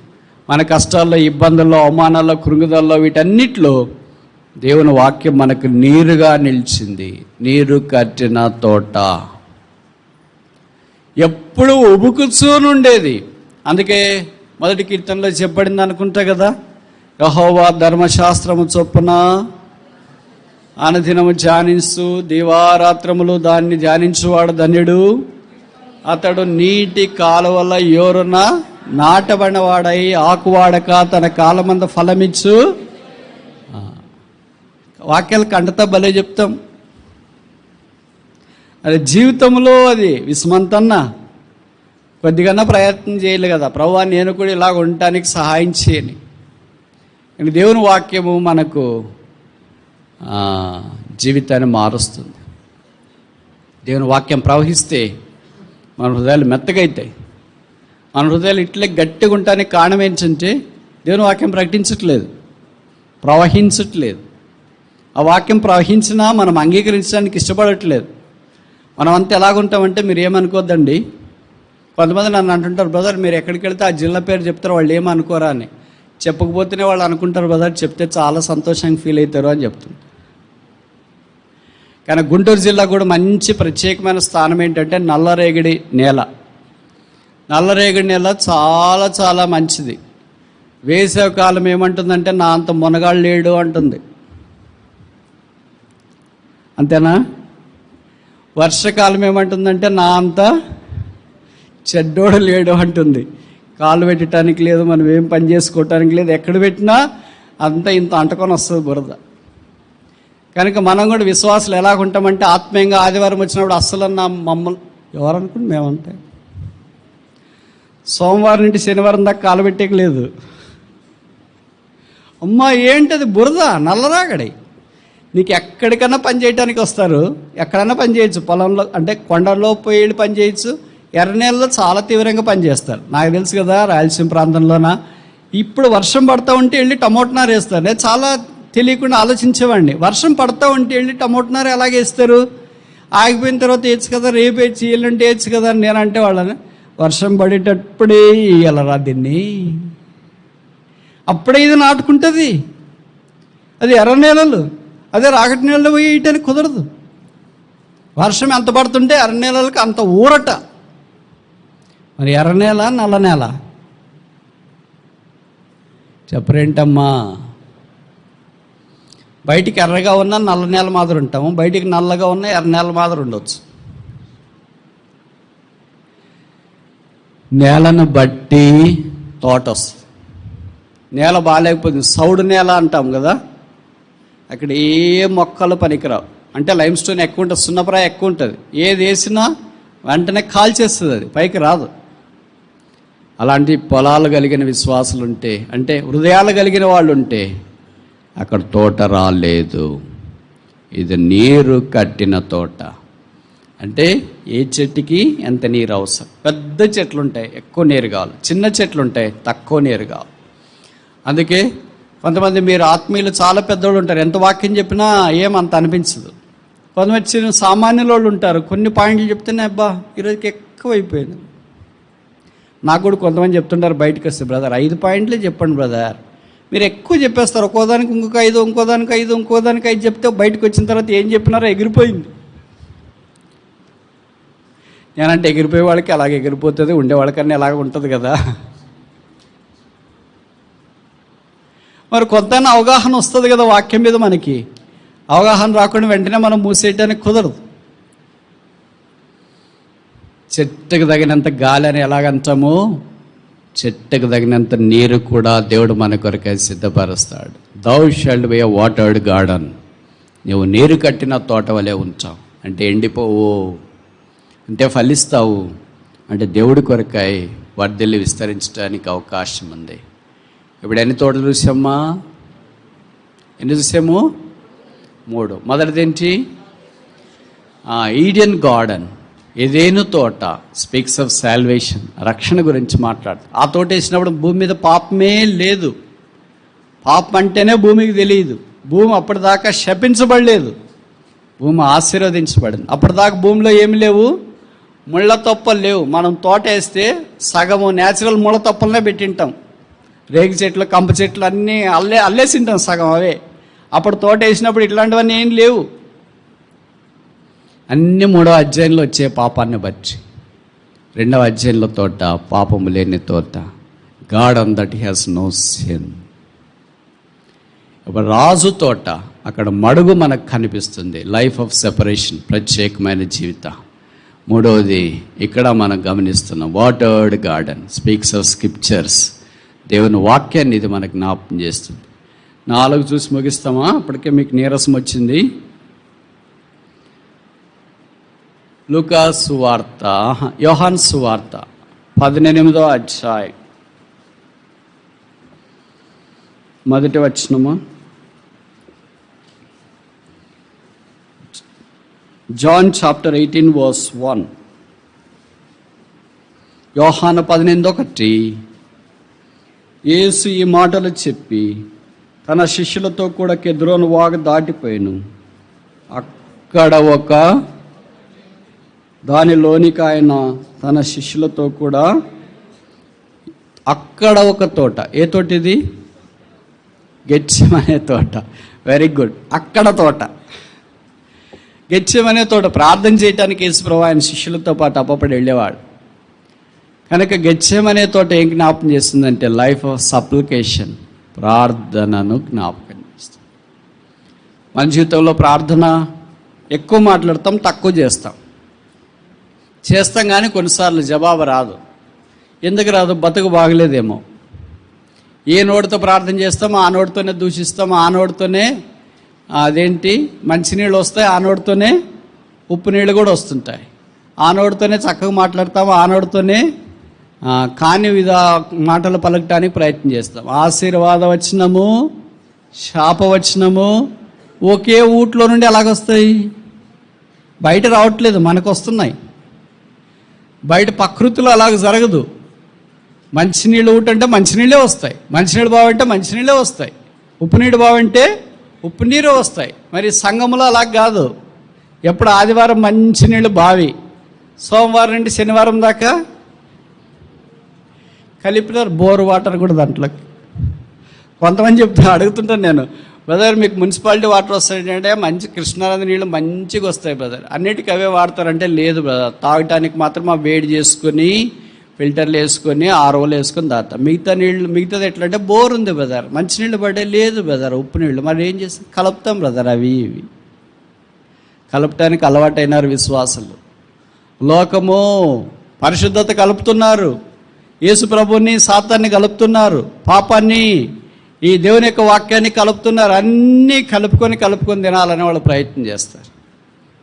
మన కష్టాల్లో, ఇబ్బందుల్లో, అవమానాల్లో, కృంగుదల్లో, వీటన్నిటిలో దేవుని వాక్యం మనకు నీరుగా నిలిచింది. నీరు కట్టిన తోట ఎప్పుడు ఉబుకుచూనుండేది. అందుకే మొదటి కీర్తనలో చెప్పబడింది అనుకుంటా కదా, యెహోవా ధర్మశాస్త్రము చొప్పున అనుదినము ధ్యానిస్తూ దీవారాత్రములు దాన్ని ధ్యానించువాడు ధన్యుడు, అతడు నీటి కాలువల యోరున నాటబడినవాడై ఆకువాడక తన కాలమంద ఫలమిచ్చు. వాక్యాలు కంటతా భలే చెప్తాం. అది జీవితంలో అది విస్మంతన్నా కొద్దిగా ప్రయత్నం చేయాలి కదా, ప్రభువా నేను కూడా ఇలాగ ఉండటానికి సహాయం చేయని. కానీ దేవుని వాక్యము మనకు జీవితాన్ని మారుస్తుంది. దేవుని వాక్యం ప్రవహిస్తే మన హృదయాలు మెత్తగైతాయి. మన హృదయాలు ఇట్లే గట్టిగా ఉండటానికి కారణం ఏంటంటే దేవుని వాక్యం ప్రకటించట్లేదు, ప్రవహించట్లేదు. ఆ వాక్యం ప్రవహించినా మనం అంగీకరించడానికి ఇష్టపడట్లేదు. మనం అంతా ఎలాగుంటామంటే, మీరు ఏమనుకోద్దండి, కొంతమంది నన్ను అంటుంటారు, బ్రదర్ మీరు ఎక్కడికి వెళ్తే ఆ జిల్లా పేరు చెప్తారు, వాళ్ళు ఏమనుకోరా అని. చెప్పకపోతేనే వాళ్ళు అనుకుంటారు, బ్రదర్ చెప్తే చాలా సంతోషంగా ఫీల్ అవుతారు అని చెప్తుంది. కానీ గుంటూరు జిల్లా కూడా మంచి ప్రత్యేకమైన స్థానం ఏంటంటే నల్లరేగడి నేల. నల్లరేగడి నేల చాలా చాలా మంచిది. వేసవి కాలం ఏమంటుందంటే నా అంత మునగాళ్ళు లేడు అంటుంది, అంతేనా? వర్షకాలం ఏమంటుందంటే నా అంత చెడ్డోడు లేడు అంటుంది. కాలు పెట్టడానికి లేదు, మనం ఏం పని చేసుకోవటానికి లేదు, ఎక్కడ పెట్టినా అంత ఇంత అంటుకొని వస్తుంది బురద. కనుక మనం కూడా విశ్వాసాలు ఎలాగుంటామంటే ఆత్మీయంగా ఆదివారం వచ్చినప్పుడు అస్సలు మమ్మల్ని ఎవరనుకుంటే మేమంటే సోమవారం నుండి శనివారం దాకా కాలు పెట్టేకి లేదు. అమ్మా ఏంటది బురద, నల్లరాగడి. నీకు ఎక్కడికన్నా పని చేయడానికి వస్తారు, ఎక్కడన్నా పని చేయొచ్చు. పొలంలో అంటే కొండల్లో పోయి పని చేయొచ్చు, ఎర్రనేళ్ళలో చాలా తీవ్రంగా పనిచేస్తారు. నాకు తెలుసు కదా, రాయలసీమ ప్రాంతంలోన ఇప్పుడు వర్షం పడతా ఉంటే వెళ్ళి టమోటా నారు వేస్తారు. నేను చాలా తెలియకుండా ఆలోచించేవాడిని, వర్షం పడతా ఉంటే వెళ్ళి టమోటా నారు ఎలాగ వేస్తారు, ఆగిపోయిన తర్వాత వేయచ్చు కదా, రేపు వేయచ్చు, ఎల్లుంటే వేయచ్చు కదా అని నేను అంటే వాళ్ళని, వర్షం పడేటప్పుడే వేయాలరా దీన్ని, అప్పుడే ఇది నాటుకుంటుంది. అది ఎర్ర నేలలు, అదే రాగటి నీళ్ళలో పోయి వేయటానికి కుదరదు. వర్షం ఎంత పడుతుంటే ఎర్ర నేలలకు అంత ఊరట. మరి ఎర్ర నేల నల్ల నేల చెప్పరేంటమ్మా? బయటికి ఎర్రగా ఉన్న నల్ల నేల మాదిరి ఉంటాము, బయటికి నల్లగా ఉన్న ఎర్ర నేల మాదిరి ఉండొచ్చు. నేలను బట్టి తోట వస్తుంది. నేల బాగాలేకపోతుంది, సౌడు నేల అంటాం కదా, అక్కడ ఏ మొక్కలు పనికిరావు. అంటే లైమ్ స్టోన్ ఎక్కువ ఉంటుంది, సున్నప్రాయ ఎక్కువ ఉంటుంది, ఏది వేసినా వెంటనే కాల్చేస్తుంది, అది పైకి రాదు. అలాంటి పొలాలు కలిగిన విశ్వాసులు ఉంటే, అంటే హృదయాలు కలిగిన వాళ్ళు ఉంటే అక్కడ తోట రాలేదు. ఇది నీరు కట్టిన తోట. అంటే ఏ చెట్టుకి ఎంత నీరు అవసరం. పెద్ద చెట్లు ఉంటాయి, ఎక్కువ నీరు కావాలి, చిన్న చెట్లు ఉంటాయి, తక్కువ నీరు కావాలి. అందుకే కొంతమంది మీరు ఆత్మీయులు చాలా పెద్దోళ్ళు ఉంటారు, ఎంత వాక్యం చెప్పినా ఏమంత అనిపించదు. కొంతమంది సామాన్యుల వాళ్ళు ఉంటారు, కొన్ని పాయింట్లు చెప్తేనే అబ్బా ఈరోజుకి ఎక్కువ అయిపోయింది. నాకు కూడా కొంతమంది చెప్తుంటారు బయటకు వస్తే, బ్రదర్ 5 పాయింట్లే చెప్పండి బ్రదర్, మీరు ఎక్కువ చెప్పేస్తారు, ఒక్కోదానికి ఇంకొక 5, ఇంకోదానికి 5, ఇంకోదానికి 5 చెప్తే బయటకు వచ్చిన తర్వాత ఏం చెప్పినారో ఎగిరిపోయింది. నేనంటే ఎగిరిపోయే వాళ్ళకి అలాగే ఎగిరిపోతుంది, ఉండేవాళ్ళకన్నా ఎలాగ ఉంటుంది కదా. మరి కొంత అవగాహన వస్తుంది కదా వాక్యం మీద. మనకి అవగాహన రాకుండా వెంటనే మనం మూసేయటానికి కుదరదు. చెట్టుకు తగినంత గాలి అని ఎలాగంటామో, చెట్టుకు తగినంత నీరు కూడా దేవుడు మన కొరకే సిద్ధపరుస్తాడు. Thou shalt be a watered garden. నువ్వు నీరు కట్టిన తోట వలె ఉంచావు అంటే ఎండిపోవు, అంటే ఫలిస్తావు, అంటే దేవుడి కొరకాయ వర్ధిల్లి విస్తరించడానికి అవకాశం ఉంది. ఇప్పుడు ఎన్ని తోటలు చూసామ్మా? ఎన్ని చూసాము? 3. మొదటిదేంటి? ఈడెన్ గార్డెన్, ఏదేను తోట. స్పీక్స్ ఆఫ్ సాల్వేషన్, రక్షణ గురించి మాట్లాడుతుంది. ఆ తోట వేసినప్పుడు భూమి మీద పాపమే లేదు. పాపం అంటేనే భూమికి తెలియదు. భూమి అప్పటిదాకా శపించబడలేదు, భూమి ఆశీర్వదించబడింది. అప్పటిదాకా భూమిలో ఏమి లేవు, ముళ్ళ తొప్పలు లేవు. మనం తోట వేస్తే సగము న్యాచురల్ ముళ్ళ తొప్పలనే పెట్టింటాం, రేగి చెట్లు, కంప చెట్లు అన్నీ అల్లేసింటాం సగం అవే. అప్పుడు తోట వేసినప్పుడు ఇట్లాంటివన్నీ ఏం లేవు. అన్నీ 3వ అధ్యాయంలో వచ్చే పాపాన్ని బట్టి. 2వ అధ్యాయంలో తోట పాపము లేని తోట, garden that has no sin. ఇప్పుడు రాజు తోట, అక్కడ మడుగు మనకు కనిపిస్తుంది, లైఫ్ ఆఫ్ సెపరేషన్, ప్రత్యేకమైన జీవితం. 3వది ఇక్కడ మనం గమనిస్తున్నాం, watered garden, speaks of scriptures, దేవుని వాక్యాన్ని ఇది మనకు జ్ఞాపకం చేస్తుంది. 4 చూసి ముగిస్తామా? అప్పటికే మీకు నీరసం వచ్చింది. లూకా సువార్త, యోహాను సువార్త 18వ అధ్యాయం మొదటి వచనము, John chapter 18 verse 1. యోహాను 18:1. యేసు ఈ మాటలు చెప్పి తన శిష్యులతో కూడా కెద్రోను వాగు దాటిపోయాను. అక్కడ దానిలోనికి ఆయన తన శిష్యులతో కూడా అక్కడ ఒక తోట. ఏ తోట ఇది? గెత్సేమనే తోట. Very good. అక్కడ తోట, గెత్సేమనే తోట. ప్రార్థన చేయడానికి యేసుప్రభువు ఆయన శిష్యులతో పాటు అప్పపడి వెళ్ళేవాడు కనుక గెత్సేమనే తోట ఏం జ్ఞాపకం చేస్తుందంటే లైఫ్ ఆఫ్ సప్లికేషన్, ప్రార్థనను జ్ఞాపకం చేస్తుంది. మన జీవితంలో ప్రార్థన ఎక్కువ మాట్లాడతాం, తక్కువ చేస్తాం కానీ కొన్నిసార్లు జవాబు రాదు. ఎందుకు రాదు? బతుకు బాగలేదేమో. ఏ నోటితో ప్రార్థన చేస్తామో ఆ నోటితోనే దూషిస్తాము, ఆ నోటితోనే అదేంటి మంచినీళ్ళు వస్తాయి, ఆ నోటితోనే ఉప్పు నీళ్ళు కూడా వస్తుంటాయి, ఆ నోటితోనే చక్కగా మాట్లాడతాము, ఆ నోటితోనే కాని మాటలు పలకటానికి ప్రయత్నం చేస్తాం. ఆశీర్వాద వచనము, శాపవచనము ఒకే ఊట్లో నుండి ఎలాగొస్తాయి? బయట రావట్లేదు, మనకు వస్తున్నాయి. బయట ప్రకృతిలో అలాగ జరగదు. మంచినీళ్ళు ఊట అంటే మంచినీళ్ళే వస్తాయి, మంచినీళ్ళు బావంటే మంచినీళ్ళే వస్తాయి, ఉప్పు నీళ్ళు బావంటే ఉప్పు నీరు వస్తాయి. మరి సంఘములో అలా కాదు. ఎప్పుడు ఆదివారం మంచినీళ్ళు బావి, సోమవారం నుండి శనివారం దాకా కలిపినారు బోర్ వాటర్ కూడా దాంట్లోకి. కొంతమంది అడుగుతుంటాను నేను, బ్రదర్ మీకు మున్సిపాలిటీ వాటర్ వస్తాయంటే మంచి కృష్ణానది నీళ్ళు మంచిగా వస్తాయి బ్రదర్, అన్నిటికీ అవే వాడతారంటే లేదు బ్రదర్, తాగటానికి మాత్రం ఆ వేడి చేసుకొని ఫిల్టర్లు వేసుకొని ఆర్ఓలు వేసుకొని తాగుతాం. మిగతాది ఎట్లా అంటే బోర్ ఉంది బ్రదర్, మంచినీళ్ళు పడే లేదు బ్రదర్, ఉప్పు నీళ్ళు. మరి ఏం చేస్తాం? కలుపుతాం బ్రదర్. అవి కలపటానికి అలవాటైనారు విశ్వాసులు. లోకము పరిశుద్ధత కలుపుతున్నారు, యేసు ప్రభుని సాతాన్ని కలుపుతున్నారు, పాపాన్ని ఈ దేవుని యొక్క వాక్యాన్ని కలుపుతున్నారు. అన్నీ కలుపుకొని తినాలని వాళ్ళు ప్రయత్నం చేస్తారు.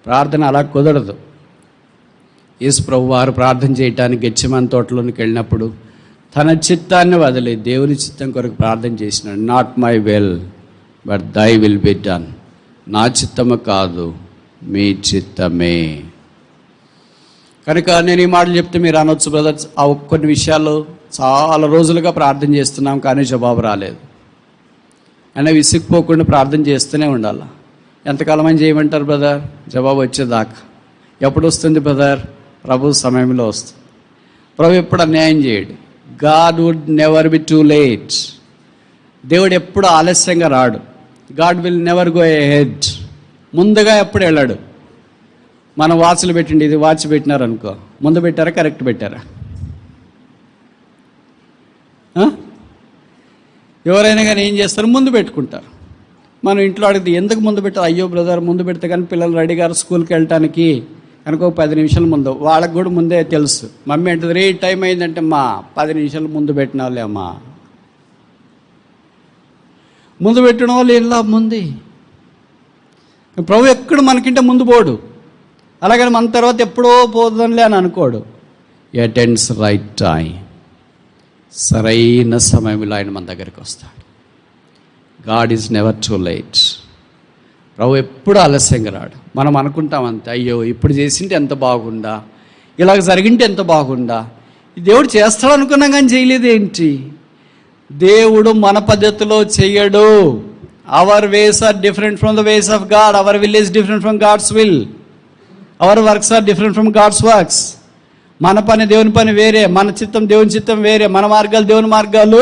ప్రార్థన అలా కుదరదు. యేసు ప్రభు వారు ప్రార్థన చేయటానికి గెత్సేమనే తోటలోనికి వెళ్ళినప్పుడు తన చిత్తాన్ని వదిలి దేవుని చిత్తం కొరకు ప్రార్థన చేసినాడు. Not my will but thy will be done. నా చిత్తము కాదు, మీ చిత్తమే. కనుక నేను ఈ మాటలు చెప్తే మీరు అనొచ్చు బ్రదర్స్, ఆ కొన్ని విషయాలు చాలా రోజులుగా ప్రార్థన చేస్తున్నాం కానీ జవాబు రాలేదు అయినా విసిగిపోకుండా ప్రార్థన చేస్తూనే ఉండాలి. ఎంతకాలం అని చేయమంటారు బ్రదర్? జవాబు వచ్చేదాకా. ఎప్పుడు వస్తుంది బ్రదర్? ప్రభు సమయంలో వస్తుంది. ప్రభు ఎప్పుడు అన్యాయం చేయడు. God would never be too late. దేవుడు ఎప్పుడు ఆలస్యంగా రాడు. God will never go ahead. ముందుగా ఎప్పుడు వెళ్ళాడు. మనం వాచ్లు పెట్టండి, ఇది వాచ్ పెట్టినారు అనుకో, ముందు పెట్టారా కరెక్ట్ పెట్టారా? ఎవరైనా కానీ ఏం చేస్తారు? ముందు పెట్టుకుంటారు. మనం ఇంట్లో అడిగితే ఎందుకు ముందు పెట్టారు? అయ్యో బ్రదర్ ముందు పెడితే కానీ పిల్లలు రెడీ గారు స్కూల్కి వెళ్ళటానికి కనుక 10 నిమిషాల ముందు. వాళ్ళకు కూడా ముందే తెలుసు. మమ్మీ అంటుంది రే టైం అయిందంటే మా 10 నిమిషాలు ముందు పెట్టిన వాళ్ళే అమ్మా. ముందు పెట్టిన వాళ్ళు ఇలా ముందు. ప్రభు ఎక్కడ మనకింటే ముందు పోడు, అలాగని మన తర్వాత ఎప్పుడో పోతుందిలే అని అనుకోడు. Attends right time. సరైన సమయంలో ఆయన మన దగ్గరికి వస్తాడు. God is never too late. ప్రభు ఎప్పుడు ఆలస్యంగా రాడు. మనం అనుకుంటాం అంతే, అయ్యో ఇప్పుడు చేసింటే ఎంత బాగుండా, ఇలాగ జరిగింటే ఎంత బాగుండా. దేవుడు చేస్తాడు అనుకున్నాం కానీ చేయలేదు ఏంటి? దేవుడు మన పద్ధతిలో చెయ్యడు. Our ways are different from the ways of God. Our will is different from God's will. Our works are different from God's works. మన పని దేవుని పని వేరే, మన చిత్తం దేవుని చిత్తం వేరే, మన మార్గాలు దేవుని మార్గాలు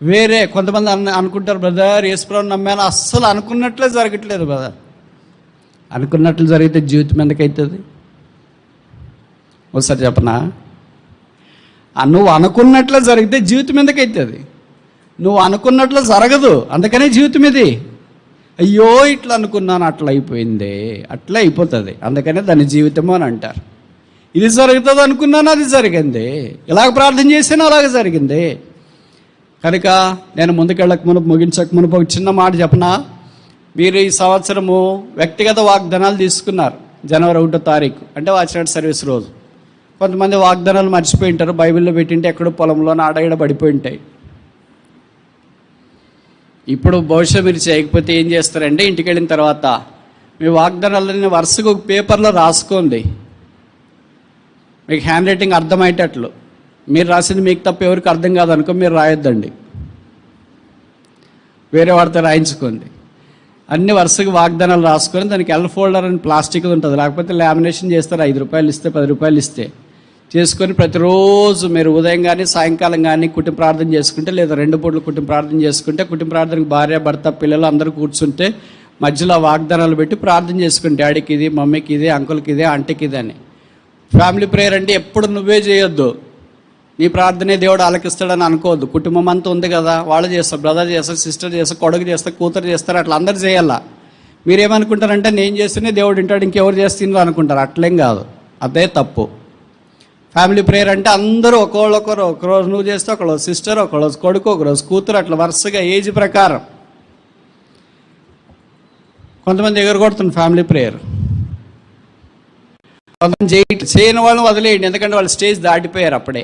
వేరే. కొంతమంది అనుకుంటారు బ్రదర్ యేసుప్రభుని నమ్మాను, అస్సలు అనుకున్నట్లే జరగట్లేదు బ్రదర్. అనుకున్నట్లు జరిగితే జీవితం ఎందుకవుతుంది? ఒకసారి చెప్పనా? నువ్వు అనుకున్నట్లు జరిగితే జీవితం ఎందుకవుతుంది? నువ్వు అనుకున్నట్లు జరగదు, అందుకనే జీవితం ఇది. అయ్యో ఇట్లా అనుకున్నాను అట్లా అయిపోయిందే, అట్లా అయిపోతుంది, అందుకనే దాని జీవితము అని అంటారు. ఇది జరుగుతుంది అనుకున్నాను, అది జరిగింది. ఇలాగ ప్రార్థన చేసాను, అలాగే జరిగింది. కనుక నేను ముగించక మునుపు ఒక చిన్న మాట చెప్పనా? మీరు ఈ సంవత్సరము వ్యక్తిగత వాగ్దానాలు తీసుకున్నారు. జనవరి 1వ తారీఖు అంటే వాచ్నైట్ సర్వీస్ రోజు. కొంతమంది వాగ్దానాలు మర్చిపోయి ఉంటారు, బైబిల్లో పెట్టింటే ఎక్కడో పొలంలో ఆడగడ పడిపోయి ఉంటాయి. ఇప్పుడు బహుశా మీరు చేయకపోతే ఏం చేస్తారంటే ఇంటికి వెళ్ళిన తర్వాత మీ వాగ్దానాలని వరుసగా ఒక పేపర్లో రాసుకోండి. మీకు హ్యాండ్ రైటింగ్ అర్థమయ్యేటట్లు. మీరు రాసింది మీకు తప్ప ఎవరికి అర్థం కాదనుకో మీరు రాయొద్దండి, వేరే వాడితో రాయించుకోండి. అన్ని వరుసగా వాగ్దానాలు రాసుకొని దానికి ఎల్ ఫోల్డర్ అని ప్లాస్టిక్ ఉంటుంది, లేకపోతే లామినేషన్ చేస్తారు. 5 రూపాయలు ఇస్తే 10 రూపాయలు ఇస్తే చేసుకొని ప్రతిరోజు మీరు ఉదయం కానీ సాయంకాలం కానీ కుటుంబ ప్రార్థన చేసుకుంటే, లేదా 2 పూటలు కుటుంబ ప్రార్థన చేసుకుంటే, కుటుంబ ప్రార్థనకు భార్య భర్త పిల్లలు అందరూ కూర్చుంటే మధ్యలో వాగ్దానాలు పెట్టి ప్రార్థన చేసుకుని డాడీకి ఇది, మమ్మీకి ఇది, అంకుల్కి ఇదే, ఆంటీకి ఇది అని. ఫ్యామిలీ ప్రేయర్ అంటే ఎప్పుడు నువ్వే చేయొద్దు, నీ ప్రార్థనే దేవుడు ఆలకిస్తాడని అనుకోవద్దు. కుటుంబం అంతా ఉంది కదా, వాళ్ళు చేస్తారు, బ్రదర్ చేస్తారు, సిస్టర్ చేస్తారు, కొడుకు చేస్తారు, కూతురు చేస్తారు, అట్లా అందరు చేయాలా. మీరేమనుకుంటారంటే నేను చేస్తేనే దేవుడు వింటాడు, ఇంకెవరు చేస్తుందో అనుకుంటారు. అట్లేం కాదు, అదే తప్పు. ఫ్యామిలీ ప్రేయర్ అంటే అందరూ ఒకరోజు నువ్వు చేస్తే ఒకరోజు సిస్టర్, ఒకరోజు కొడుకు, ఒకరోజు కూతురు, అట్లా వరుసగా ఏజ్ ప్రకారం. కొంతమంది ఎగరగొడుతుంది ఫ్యామిలీ ప్రేయర్, కొంతమంది చేయని వాళ్ళని వదిలేయండి, ఎందుకంటే వాళ్ళు స్టేజ్ దాటిపోయారు. అప్పుడే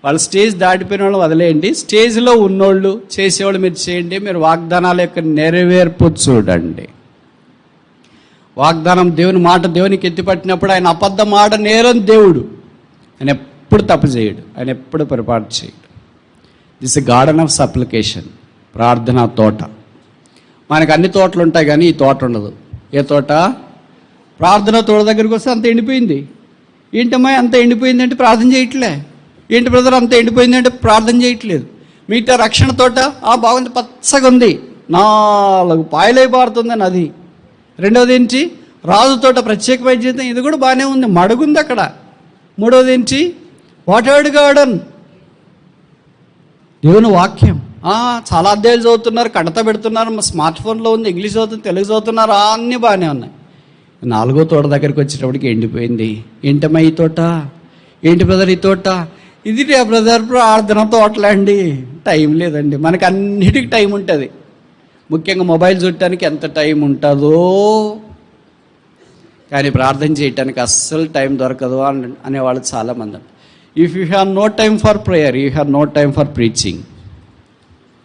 వాళ్ళు స్టేజ్ దాటిపోయిన వాళ్ళు వదిలేయండి. స్టేజ్లో ఉన్నోళ్ళు చేసేవాళ్ళు మీరు చేయండి. మీరు వాగ్దానాల యొక్క నెరవేర్పు చూడండి. వాగ్దానం దేవుని మాట దేవునికి ఎత్తిపట్టినప్పుడు ఆయన అబద్ధం మాట నేరం దేవుడు. ఆయన ఎప్పుడు తప్పు చేయడు, ఆయన ఎప్పుడు పొరపాటు చేయడు. దిస్ గార్డెన్ ఆఫ్ సప్లికేషన్, ప్రార్థనా తోట. మనకు అన్ని తోటలు ఉంటాయి కానీ ఈ తోట ఉండదు. ఏ తోట? ప్రార్థన తోట దగ్గరికి వస్తే అంత ఎండిపోయింది. ఏంటమ్మా అంత ఎండిపోయింది అంటే ప్రార్థన చేయట్లే. ఏంటి బ్రదర్ అంత ఎండిపోయింది అంటే ప్రార్థన చేయట్లేదు. మిగతా రక్షణ తోట బాగుంది, పచ్చగా ఉంది, 4 పాయలై పారుతుంది నది. రెండవది ఏంటి? రాజు తోట ప్రత్యేకమైన జీవితం, ఇది కూడా బాగానే ఉంది, మడుగుంది అక్కడ. మూడవది ఏంటి? వాటర్డ్ గార్డెన్, దేవుని వాక్యం. చాలా అధ్యాయులు చదువుతున్నారు, కడత పెడుతున్నారు, స్మార్ట్ ఫోన్లో ఉంది, ఇంగ్లీష్ చదువుతుంది, తెలుగు చదువుతున్నారు, అన్నీ బాగానే ఉన్నాయి. 4వ తోట దగ్గరికి వచ్చేటప్పటికి ఎండిపోయింది. ఏంటమ్మా ఈ తోట? ఏంటి బ్రదర్ ఈ తోట? ఇది బ్రదర్ ప్రార్థన తోటలే అండి. టైం లేదండి, మనకు అన్నిటికీ టైం ఉంటుంది. ముఖ్యంగా మొబైల్ చూడటానికి ఎంత టైం ఉంటుందో, కానీ ప్రార్థన చేయటానికి అస్సలు టైం దొరకదు అనేవాళ్ళు చాలామంది. If you have no time for prayer, you have no time for preaching.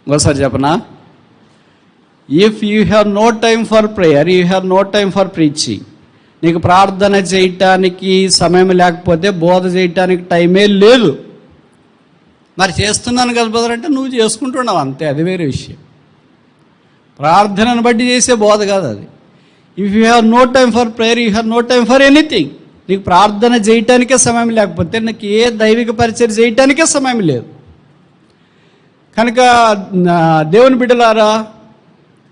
ఇంకోసారి చెప్పనా? If you have no time for prayer, you have no time for preaching. నీకు ప్రార్థన చేయటానికి సమయం లేకపోతే బోధ చేయటానికి టైమే లేదు. మరి చేస్తున్నాను కదా బ్రదర్ అంటే నువ్వు చేసుకుంటున్నావు అంతే, అది వేరే విషయం. ప్రార్థనను బట్టి చేసే బోధ కాదు అది. If you have no time for prayer, you have no time for anything. నీకు ప్రార్థన చేయటానికే సమయం లేకపోతే నీకు ఏ దైవిక పరిచయం చేయటానికే సమయం లేదు. కనుక దేవుని బిడ్డలారా,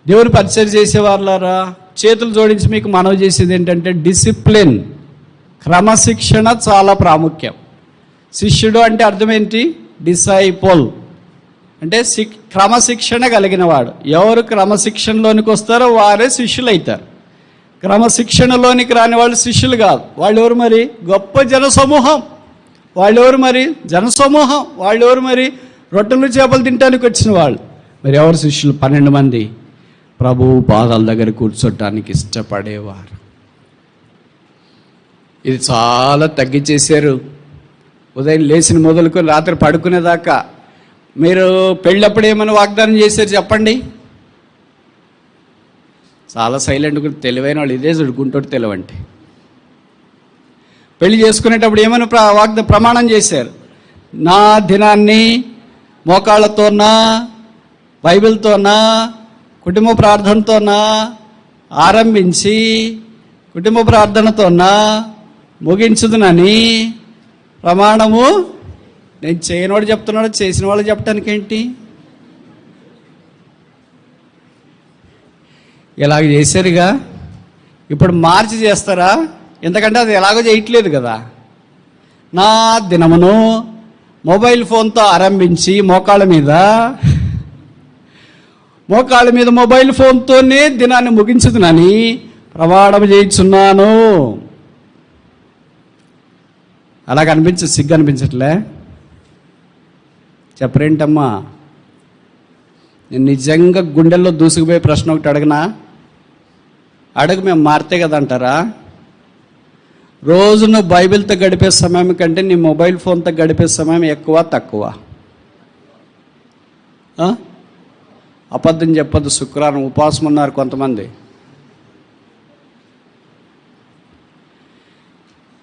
దేవుని పరిచయం చేసేవాళ్ళారా, చేతులు జోడించి మీకు మనవి చేసేది ఏంటంటే డిసిప్లిన్, క్రమశిక్షణ చాలా ప్రాముఖ్యం. శిష్యుడు అంటే అర్థం ఏంటి? డిసైపుల్ అంటే క్రమశిక్షణ కలిగిన వాడు. ఎవరు క్రమశిక్షణలోనికి వస్తారో వారే శిష్యులు అవుతారు. క్రమశిక్షణలోనికి రాని వాళ్ళు శిష్యులు కాదు. వాళ్ళు ఎవరు మరి? గొప్ప జనసమూహం. వాళ్ళు ఎవరు మరి? జనసమూహం. వాళ్ళు ఎవరు మరి? రొట్టెలు చేపలు తినడానికి వచ్చిన వాళ్ళు. మరి ఎవరు శిష్యులు? 12 మంది ప్రభువు పాదాల దగ్గర కూర్చోటానికి ఇష్టపడేవారు. ఇది చాలా తగ్గించేశారు. ఉదయం లేచిన మొదలుకొని రాత్రి పడుకునేదాకా. మీరు పెళ్ళప్పుడు ఏమైనా వాగ్దానం చేశారు చెప్పండి? చాలా సైలెంట్గా తెలివైన వాళ్ళు ఇదే చూడుకుంటూ తెలివంటే. పెళ్లి చేసుకునేటప్పుడు ఏమైనా ప్రమాణం చేశారు? నా దినాన్ని మోకాళ్ళతోనా, బైబిల్తోనా, కుటుంబ ప్రార్థనతోనా ఆరంభించి కుటుంబ ప్రార్థనతోనా ముగించుదునని ప్రమాణము నేను చేయనివాడు చెప్తున్నాడు, చేసిన వాళ్ళు చెప్పడానికి ఏంటి? ఇలాగ చేశారుగా, ఇప్పుడు మార్చి చేస్తారా? ఎందుకంటే అది ఎలాగో చేయట్లేదు కదా. నా దినమును మొబైల్ ఫోన్తో ఆరంభించి మోకాళ్ళ మీద మొబైల్ ఫోన్తోనే దినాన్ని ముగించుదునని ప్రమాణం చేయించున్నాను. అలా సిగ్గు అనిపించట్లే? చెప్పరేంటమ్మా? నేను నిజంగా గుండెల్లో దూసుకుపోయే ప్రశ్న ఒకటి అడగనా? అడుగు, మేము మారితే కదా అంటారా? రోజు నువ్వు బైబిల్తో గడిపే సమయం కంటే నీ మొబైల్ ఫోన్తో గడిపే సమయం ఎక్కువ తక్కువ? అబద్ధం చెప్పొద్దు. శుక్రవారం ఉపవాసం ఉన్నారు కొంతమంది.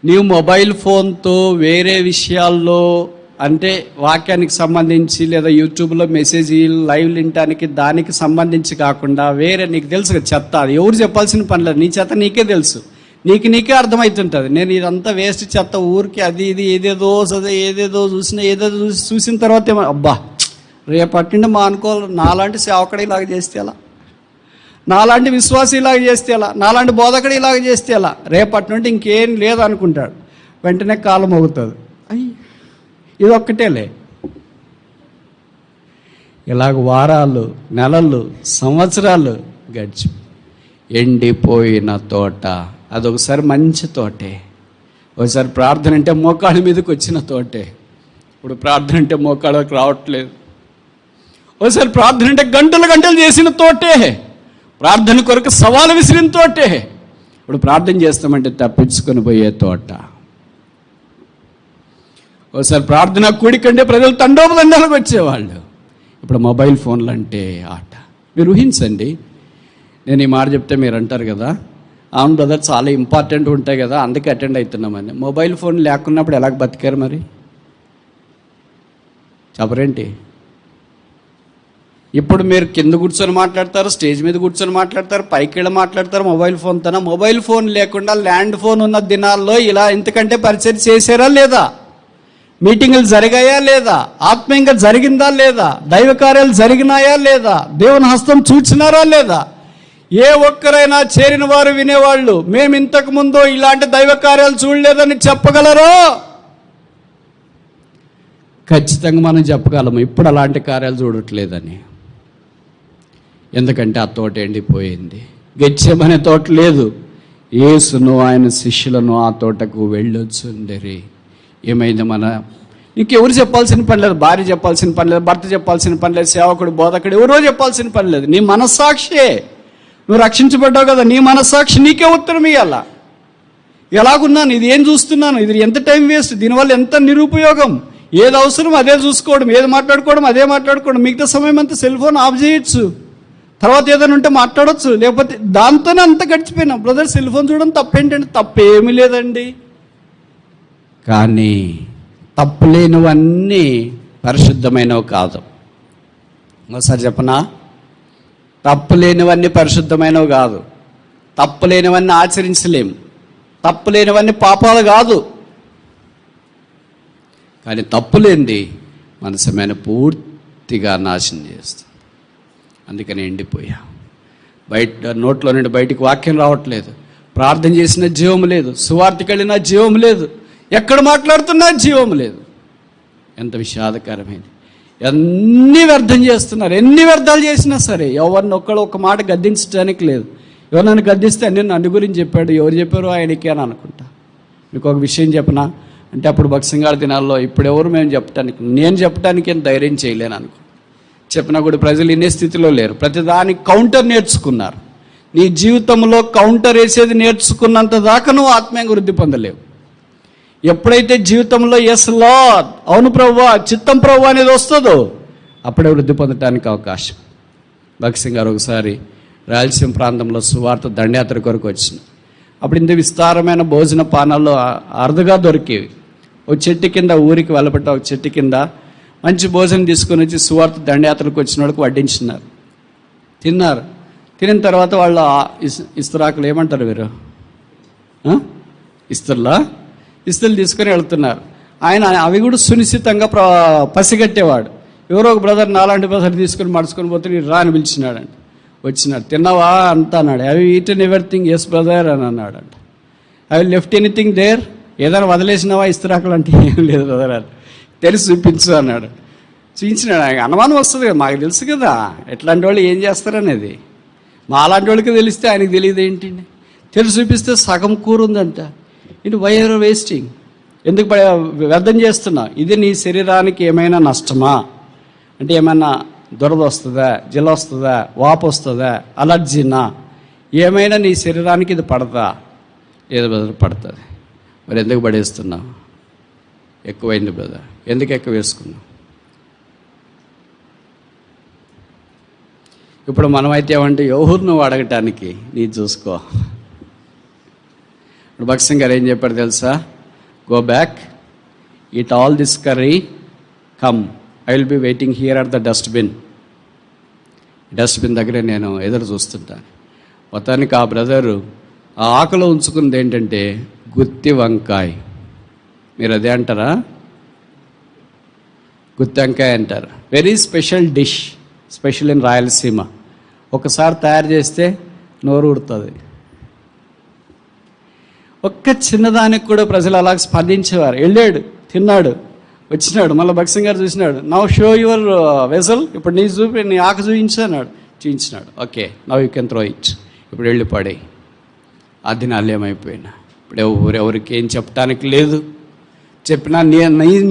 నీవు మొబైల్ ఫోన్తో వేరే విషయాల్లో, అంటే వాక్యానికి సంబంధించి లేదా యూట్యూబ్లో మెసేజ్ లైవ్ వినటానికి దానికి సంబంధించి కాకుండా వేరే, నీకు తెలుసు కదా చెత్త, అది ఎవరు చెప్పాల్సిన పని లేదు, నీ చెత్త నీకే తెలుసు, నీకే అర్థమవుతుంటుంది. నేను ఇదంతా వేస్ట్ చెత్త, ఊరికి అది ఇది ఏదేదో చూసిన తర్వాత ఏమో అబ్బా రేపటి నుండి మా అనుకోవాలి, నాలాంటి సేవకుడు ఇలాగ చేస్తే ఎలా, నాలాంటి విశ్వాసి ఇలాగ చేస్తే ఎలా, నాలాంటి బోధకుడు ఇలాగ చేస్తే ఎలా, రేపటి నుండి ఇంకేం లేదు అనుకుంటాడు. వెంటనే కాలం అవుతుంది. అయ్యి ఇది ఒక్కటేలే. ఇలాగ వారాలు, నెలలు, సంవత్సరాలు గడిచి ఎండిపోయిన తోట, అదొకసారి మంచి తోటే, ఒకసారి ప్రార్థన అంటే మోకాళ్ళ మీదకి వచ్చిన తోటే, ఇప్పుడు ప్రార్థన అంటే మోకాళ్ళకి రావట్లేదు. ఒకసారి ప్రార్థన అంటే గంటలు చేసిన తోటే, ప్రార్థన కొరకు సవాలు విసిరిన తోటే, ఇప్పుడు ప్రార్థన చేస్తామంటే తప్పించుకొని పోయే తోట. ఒకసారి ప్రార్థన కూడికంటే ప్రజలు తండోపతండాలకు వచ్చేవాళ్ళు, ఇప్పుడు మొబైల్ ఫోన్లు అంటే ఆట. మీరు ఊహించండి. నేను ఈ మాట చెప్తే మీరు అంటారు కదా, అవును బ్రదర్ చాలా ఇంపార్టెంట్ ఉంటాయి కదా అందుకే అటెండ్ అవుతున్నామని. మొబైల్ ఫోన్ లేకున్నప్పుడు ఎలాగ బతికారు మరి చెప్పరేంటి? ఇప్పుడు మీరు కింద కూర్చొని మాట్లాడతారు, స్టేజ్ మీద కూర్చొని మాట్లాడతారు, పైకి వెళ్ళి మాట్లాడతారు మొబైల్ ఫోన్తో. మొబైల్ ఫోన్ లేకుండా ల్యాండ్ ఫోన్ ఉన్న దినాల్లో ఇలా ఇంతకంటే పరిచయం చేశారా లేదా? మీటింగులు జరిగాయా లేదా? ఆత్మీయంగా జరిగిందా లేదా? దైవ కార్యాలు జరిగినాయా లేదా? దేవుని హస్తం చూచినారా లేదా? ఏ ఒక్కరైనా చేరిన వారు వినేవాళ్ళు మేము ఇంతకు ముందు ఇలాంటి దైవ కార్యాలు చూడలేదని చెప్పగలరు? ఖచ్చితంగా మనం చెప్పగలము ఇప్పుడు అలాంటి కార్యాలు చూడట్లేదని. ఎందుకంటే ఆ తోట ఎండిపోయింది. గెత్సేమనే తోట లేదు. యేసును ఆయన శిష్యులను ఆ తోటకు వెళ్ళొచ్చుండరి. ఏమైంది? ఇంకెవరు చెప్పాల్సిన పని లేదు. భార్య చెప్పాల్సిన పని లేదు, భర్త చెప్పాల్సిన పని లేదు, సేవకుడు బోధకుడు ఎవరో చెప్పాల్సిన పని లేదు. నీ మనస్సాక్షే, నువ్వు రక్షించబడ్డావు కదా, నీ మనస్సాక్షి నీకే ఉత్తరం ఇవ్వాల. ఎలాగున్నాను, ఇది ఏం చూస్తున్నాను, ఇది ఎంత టైం వేస్ట్, దీనివల్ల ఎంత నిరుపయోగం, ఏది అవసరం అదే చూసుకోవడం, ఏది మాట్లాడుకోవడం అదే మాట్లాడుకోవడం, మిగతా సమయం అంతా సెల్ ఫోన్ ఆఫ్ చేయొచ్చు, తర్వాత ఏదైనా ఉంటే మాట్లాడవచ్చు, లేకపోతే దాంతోనే అంత గడిచిపోయినా. బ్రదర్ సెల్ ఫోన్ చూడడం తప్పేంటండి? తప్పేమీ లేదండి. కానీ తప్పులేనివన్నీ పరిశుద్ధమైనవి కాదు. ఒకసారి చెప్పనా? తప్పులేనివన్నీ పరిశుద్ధమైనవి కాదు. తప్పులేనివన్నీ ఆచరించలేము. తప్పులేనివన్నీ పాపాలు కాదు. కానీ తప్పులేంది మన సమయాన్ని పూర్తిగా నాశనం చేస్తుంది. అందుకని ఎండిపోయా. బయట నోట్లో నుండి బయటికి వాక్యం రావట్లేదు, ప్రార్థన చేసిన జీవం లేదు, సువార్తకి వెళ్ళినా జీవం లేదు, ఎక్కడ మాట్లాడుతున్నా జీవం లేదు. ఎంత విషాదకరమైంది. ఎన్ని వ్యర్థం చేస్తున్నారు, ఎన్ని వ్యర్థాలు చేసినా సరే ఎవరిని ఒక మాట గద్దించడానికి లేదు. ఎవరు నన్ను గద్దిస్తే నేను నన్ను గురించి చెప్పాడు, ఎవరు చెప్పారో ఆయనకే అని అనుకుంటా. మీకు ఒక విషయం చెప్పనా అంటే, అప్పుడు భక్సింగాల దినాల్లో ఇప్పుడు ఎవరు నేను చెప్పడానికి ఏం ధైర్యం చేయలేను అనుకో. చెప్పినా కూడా ప్రజలు ఇన్నే స్థితిలో లేరు. ప్రతిదానికి కౌంటర్ నేర్చుకున్నారు. నీ జీవితంలో కౌంటర్ వేసేది నేర్చుకున్నంత దాకా నువ్వు ఆత్మీయంగా వృద్ధి పొందలేవు. ఎప్పుడైతే జీవితంలో ఎస్ లార్డ్, అవును ప్రభువా, చిత్తం ప్రభు అనేది వస్తుందో అప్పుడే వృద్ధి పొందడానికి అవకాశం. భగత్ గారు ఒకసారి రాయలసీమ ప్రాంతంలో సువార్త దండయాత్ర కొరకు వచ్చిన అప్పుడు ఇంత విస్తారమైన భోజన పానాల్లో అరుదుగా దొరికేవి. ఒక చెట్టు కింద, ఊరికి వెళ్ళబట్ట ఒక చెట్టు కింద మంచి భోజనం తీసుకొని వచ్చి సువార్త దండయాత్రకు వచ్చిన వాళ్ళకి వడ్డించినారు. తిన్నారు. తినిన తర్వాత వాళ్ళు ఇస్తరాకులు ఏమంటారు వీరు, ఇస్తలు తీసుకొని వెళ్తున్నారు. ఆయన అవి కూడా సునిశ్చితంగా పసిగట్టేవాడు. ఎవరో ఒక బ్రదర్, నాలాంటి బ్రదర్ తీసుకొని మడుచుకొని పోతే నీ రా అని పిలిచినాడంట. వచ్చినాడు. తిన్నావా అంతా అన్నాడు. అవి ఈటన్ ఎవ్రీథింగ్ ఎస్ బ్రదర్ అని అన్నాడంట. అవి లెఫ్ట్ ఎనీథింగ్ దేర్, ఏదైనా వదిలేసినావా ఇస్తరాకులు అంటే ఏం లేదు బ్రదర్ అని. తెలిసి చూపించు అన్నాడు. చూపించినాడు. ఆయన అనుమానం వస్తుంది కదా, మాకు తెలుసు కదా ఎట్లాంటి వాళ్ళు ఏం చేస్తారనేది. మా అలాంటి వాళ్ళకి తెలిస్తే ఆయనకి తెలియదు ఏంటండి. తెలిసి చూపిస్తే సగం కూర ఉందంట. ఇటు వై ఆర్ వేస్టింగ్, ఎందుకు వ్యర్థం చేస్తున్నా? ఇది నీ శరీరానికి ఏమైనా నష్టమా అంటే, ఏమైనా దురద వస్తుందా, జిల వస్తుందా, వాపు వస్తుందా, అలర్జీనా, ఏమైనా నీ శరీరానికి ఇది పడతా? ఏదో బ్రదర్ పడుతుంది. మరి ఎందుకు పడేస్తున్నావు? ఎక్కువైంది బ్రదర్. ఎందుకు ఎక్కువ వేసుకున్నావు? ఇప్పుడు మనమైతే ఏమంటే ఎవరు నువ్వు అడగటానికి, నీ చూసుకో. ఇప్పుడు భగత్ సింగ్ గారు ఏం చెప్పాడు తెలుసా? Go back, eat all this curry, come, I will be waiting here at the dustbin. Dustbin దగ్గరే నేను ఎదురు చూస్తుంటాను. మొత్తానికి ఆ బ్రదరు ఆ ఆకులో ఉంచుకున్నది ఏంటంటే గుత్తి వంకాయ. మీరు అదే అంటారా? గుత్తి వంకాయ అంటారు. Very special dish, special in Rayalaseema. ఒకసారి తయారు చేస్తే నోరు ఊడుతుంది. ఒక్క చిన్నదానికి కూడా ప్రజలు అలా స్పందించేవారు. వెళ్ళాడు, తిన్నాడు, వచ్చినాడు, మళ్ళీ భగత్ సింగ్ గారు చూసినాడు. నౌ షో యువర్ వెసల్, ఇప్పుడు నీ చూపి, నీ ఆకు చూపించాడు, చూపించినాడు. Okay, now you can throw it, ఇప్పుడు వెళ్ళి పడే. ఆ దినాలు ఏమైపోయినా ఇప్పుడు ఎవరికి ఏం చెప్పడానికి లేదు. చెప్పినా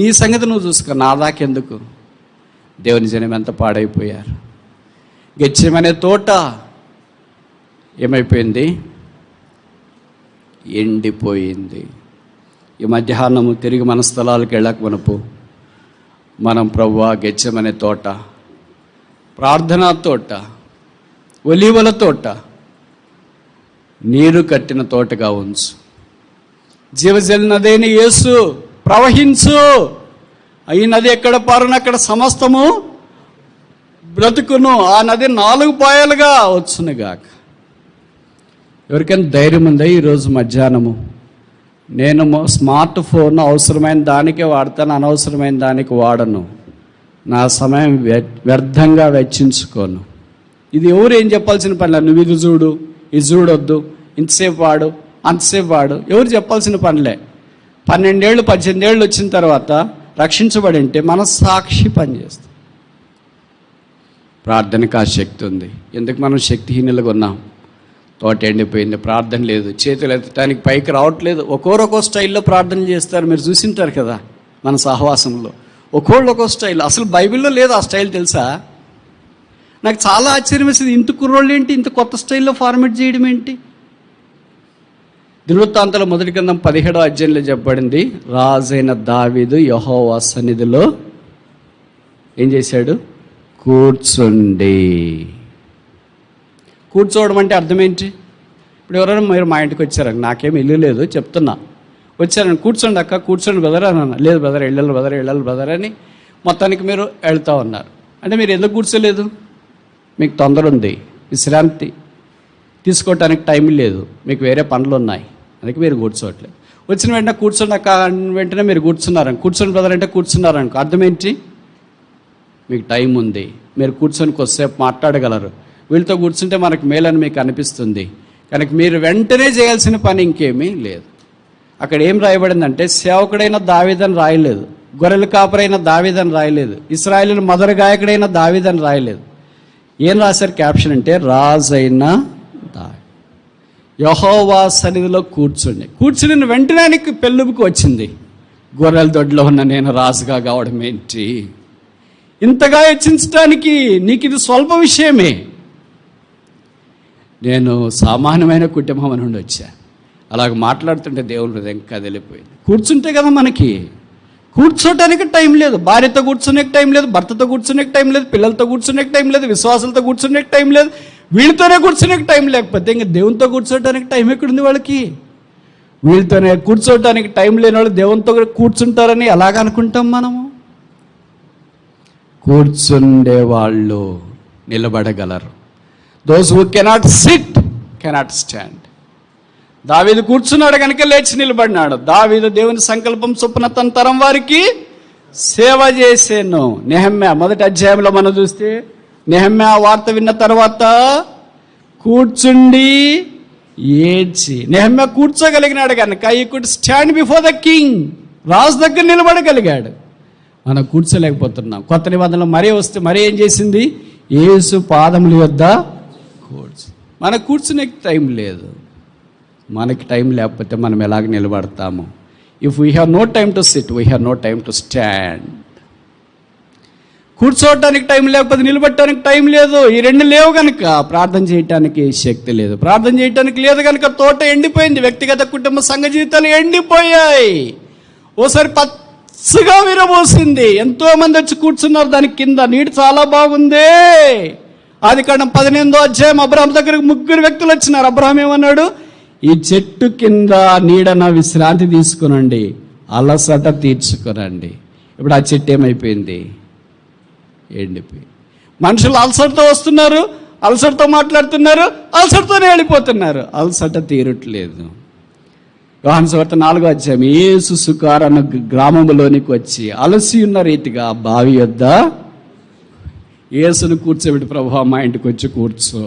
నీ సంగతి నువ్వు చూసుకో, నా దాకెందుకు. దేవుని జనం ఎంత పాడైపోయారు. గెత్సేమనే తోట ఏమైపోయింది? ఎండిపోయింది. ఈ మధ్యాహ్నము తిరిగి మన స్థలాలకు వెళ్ళక మనపు మనం ప్రభువా గెత్సేమనే తోట, ప్రార్థనా తోట, ఒలీవల తోట, నీరు కట్టిన తోటగా ఉంచు. జీవజల నదేని యేసు ప్రవహించు. ఈ నది ఎక్కడ పారును అక్కడ సమస్తము బ్రతుకును. ఆ నది 4 పాయలుగా వచ్చునుగాక. ఎవరికైనా ధైర్యం ఉందా? ఈరోజు మధ్యాహ్నము నేను స్మార్ట్ ఫోన్ అవసరమైన దానికే వాడతాను, అనవసరమైన దానికి వాడను. నా సమయం వ్యర్థంగా వెచ్చించుకోను. ఇది ఎవరు ఏం చెప్పాల్సిన పనిలే. నువ్వు ఇది చూడు, ఇది చూడొద్దు, ఇంతసేపు వాడు, అంతసేపు వాడు, ఎవరు చెప్పాల్సిన పనిలే. 12 ఏళ్ళు 18 ఏళ్ళు వచ్చిన తర్వాత రక్షించబడి ఉంటే మన సాక్షి పనిచేస్తుంది. ప్రార్థనకు ఆ శక్తి ఉంది. ఎందుకు మనం శక్తిహీనులుగా ఉన్నాం? తోట ఎండిపోయింది, ప్రార్థన లేదు, చేతులు ఎత్తడానికి పైకి రావట్లేదు. ఒక్కో స్టైల్లో ప్రార్థన చేస్తారు. మీరు చూసింటారు కదా మన సహవాసంలో. ఒక్కో స్టైల్. అసలు బైబిల్లో లేదు ఆ స్టైల్, తెలుసా? నాకు చాలా ఆశ్చర్యం వేసింది. ఇంత కుర్రోళ్ళు ఏంటి ఇంత కొత్త స్టైల్లో ఫార్మేట్ చేయడం ఏంటి? దినవృత్తాంతాల 1 గ్రంథం 17వ అధ్యాయంలో చెప్పబడింది, రాజైన దావీదు యెహోవా సన్నిధిలో ఏం చేశాడు? కూర్చుండి. కూర్చోవడం అంటే అర్థం ఏంటి? ఇప్పుడు ఎవరైనా మీరు మా ఇంటికి వచ్చారని, నాకేం ఇల్లు లేదు చెప్తున్నా, వచ్చారని, కూర్చోండి అక్క, కూర్చోండి బ్రదర్ అన్న. లేదు బ్రదర్, వెళ్ళాలి బ్రదర్ అని మొత్తానికి మీరు వెళ్తూ ఉన్నారు. అంటే మీరు ఎందుకు కూర్చోలేదు? మీకు తొందర ఉంది, విశ్రాంతి తీసుకోవటానికి టైం లేదు, మీకు వేరే పనులు ఉన్నాయి, అందుకే మీరు కూర్చోవట్లేదు. వచ్చిన వెంటనే కూర్చోండి అక్క వెంటనే మీరు కూర్చున్నారని, కూర్చోండి బ్రదర్ అంటే కూర్చున్నారనుకో, అర్థం ఏంటి? మీకు టైం ఉంది, మీరు కూర్చొని కొద్దిసేపు మాట్లాడగలరు. వీళ్ళతో కూర్చుంటే మనకు మేలని మీకు అనిపిస్తుంది. కనుక మీరు వెంటనే చేయాల్సిన పని ఇంకేమీ లేదు. అక్కడ ఏం రాయబడిందంటే, సేవకుడైన దావీదని రాయలేదు, గొర్రెల కాపరైన దావీదని రాయలేదు, ఇశ్రాయేలు మొదటి గాయకుడైన దావీదని రాయలేదు. ఏం రాశారు క్యాప్షన్ అంటే, రాజైన దావీదు యెహోవా సన్నిధిలో కూర్చుని వెంటనే నీకు పెళ్ళుబుకు వచ్చింది. గొర్రెల దొడ్లో ఉన్న నేను రాజుగా కావడం ఏంటి? ఇంతగా హెచ్చించడానికి నీకు ఇది స్వల్ప విషయమే. నేను సామాన్యమైన కుటుంబం నుండి వచ్చా. అలాగ మాట్లాడుతుంటే దేవుని హృదయం కదిలిపోయింది. కూర్చుంటే కదా మనకి కూర్చోటానికి టైం లేదు. భార్యతో కూర్చునే టైం లేదు, భర్తతో కూర్చునే టైం లేదు, పిల్లలతో కూర్చునే టైం లేదు, విశ్వాసాలతో కూర్చునే టైం లేదు, వీళ్ళతోనే కూర్చునే టైం లేకపోతే ఇంకా దేవునితో కూర్చోటానికి టైం ఎక్కడుంది వాళ్ళకి? వీళ్ళతోనే కూర్చోటానికి టైం లేని వాళ్ళు దేవునితో కూర్చుంటారని ఎలాగ అనుకుంటాం మనము? కూర్చుండే వాళ్ళు నిలబడగలరు. Those who cannot sit cannot stand. Daveedu కూర్చున్నాడు కనుక లేచి నిలబడినాడు. దావీదు దేవుని సంకల్పం చొప్పున తన తరం వారికి సేవ చేసేను. నెహెమ్యా 1వ అధ్యాయంలో మనం చూస్తే, నెహెమ్యా వార్త విన్న తర్వాత కూర్చుండి ఏడ్చి, నెహెమ్యా కూర్చోగలిగినాడు కనుక he could stand before the king, రాజు దగ్గర నిలబడగలిగాడు. మనం కూర్చోలేకపోతున్నాం. కొత్త నిబంధనలో మరీ వస్తే మరీ ఏం చేసింది? యేసు పాదముల వద్ద మనకు కూర్చునే టైం లేదు. మనకి టైం లేకపోతే మనం ఎలాగ నిలబడతాము? If we have no time to sit, we have no time to stand. కూర్చోవటానికి టైం లేకపోతే నిలబడటానికి టైం లేదు. ఈ రెండు లేవు కనుక ప్రార్థన చేయటానికి శక్తి లేదు. ప్రార్థన చేయటానికి లేదు కనుక తోట ఎండిపోయింది. వ్యక్తిగత కుటుంబ సంఘ జీవితాలు ఎండిపోయాయి. ఓసారి పచ్చగా విరబోసింది. ఎంతోమంది వచ్చి కూర్చున్నారు దాని కింద. నీటి చాలా బాగుంది, ఆదికాండం 18వ అధ్యాయం అబ్రహాం దగ్గరకు 3 వ్యక్తులు వచ్చినారు. అబ్రహాం ఏమన్నాడు? ఈ చెట్టు కింద నీడన విశ్రాంతి తీసుకునండి, అలసట తీర్చుకునండి. ఇప్పుడు ఆ చెట్టు ఏమైపోయింది? ఎండిపోయి. మనుషులు అలసటతో వస్తున్నారు, అలసటతో మాట్లాడుతున్నారు, అలసటతోనే వెళ్ళిపోతున్నారు. అలసట తీరట్లేదు. యోహాను సువార్త 4వ అధ్యాయం, యేసు సుకార్ అన్న గ్రామంలోనికి వచ్చి అలసి ఉన్న రీతిగా బావి యొద్ద యేసును కూర్చోబెట్టి, ప్రభువా మా ఇంటికి వచ్చి కూర్చో.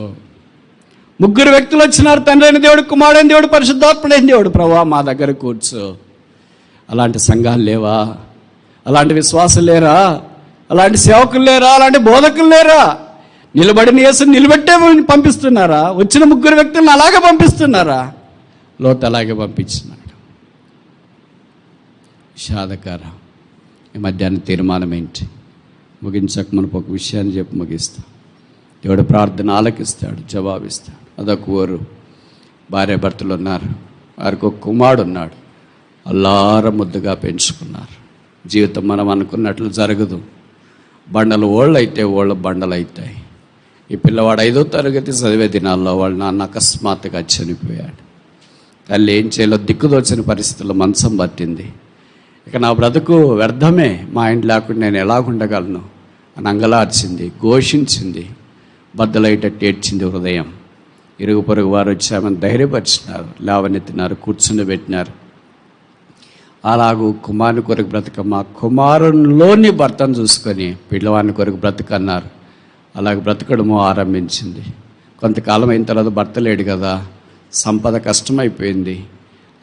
3 వ్యక్తులు వచ్చినారు. తండ్రి అయిన దేవుడు, కుమారుడైన దేవుడు, పరిశుద్ధాత్ముడైన దేవుడు. ప్రభువా మా దగ్గర కూర్చో. అలాంటి సంఘాలు లేవా? అలాంటి విశ్వాసులు లేరా? అలాంటి సేవకులు లేరా? అలాంటి బోధకులు లేరా? నిలబడిన యేసుని నిలబెట్టే పంపిస్తున్నారా? వచ్చిన 3 వ్యక్తులను అలాగే పంపిస్తున్నారా? లోతు అలాగే పంపించినాడు. విషాదకర. ఈ మధ్యాహ్నం తీర్మానం ఏంటి? ముగించక మనకు ఒక విషయాన్ని చెప్పి ముగిస్తాం. దేవుడు ప్రార్థన ఆలకిస్తాడు, జవాబిస్తాడు. అదొక ఊరు, భార్య భర్తలు ఉన్నారు, వారికి ఒక కుమారుడు ఉన్నాడు. అల్లార ముద్దుగా పెంచుకున్నారు. జీవితం మనం అనుకున్నట్లు జరగదు. బండలు ఓళ్ళు అయితే ఓళ్ళ బండలు అవుతాయి. ఈ పిల్లవాడు 5వ తరగతి చదివే దినాల్లో వాళ్ళ నాన్న అకస్మాత్తుగా చనిపోయాడు. తల్లి ఏం చేయాలో దిక్కుదోచని పరిస్థితుల్లో మంచం పట్టింది. ఇక నా బ్రతుకు వ్యర్థమే, మా ఇంటి లేకుండా నేను ఎలాగుండగలను అని అంగలార్చింది, ఘోషించింది, బద్దలైటట్టు ఏడ్చింది హృదయం. ఇరుగు పొరుగు వారు వచ్చి ఆమెను ధైర్యపరిచినారు, లేవనెత్తినారు, కూర్చుని పెట్టినారు. అలాగూ కుమారుని కొరకు బ్రతకమ్మా, కుమారునిలోని భర్తను చూసుకొని పిల్లవాడిని కొరకు బ్రతకన్నారు. అలాగే బ్రతకడము ఆరంభించింది. కొంతకాలం అయిన తర్వాత భర్త లేడు కదా, సంపద కష్టమైపోయింది.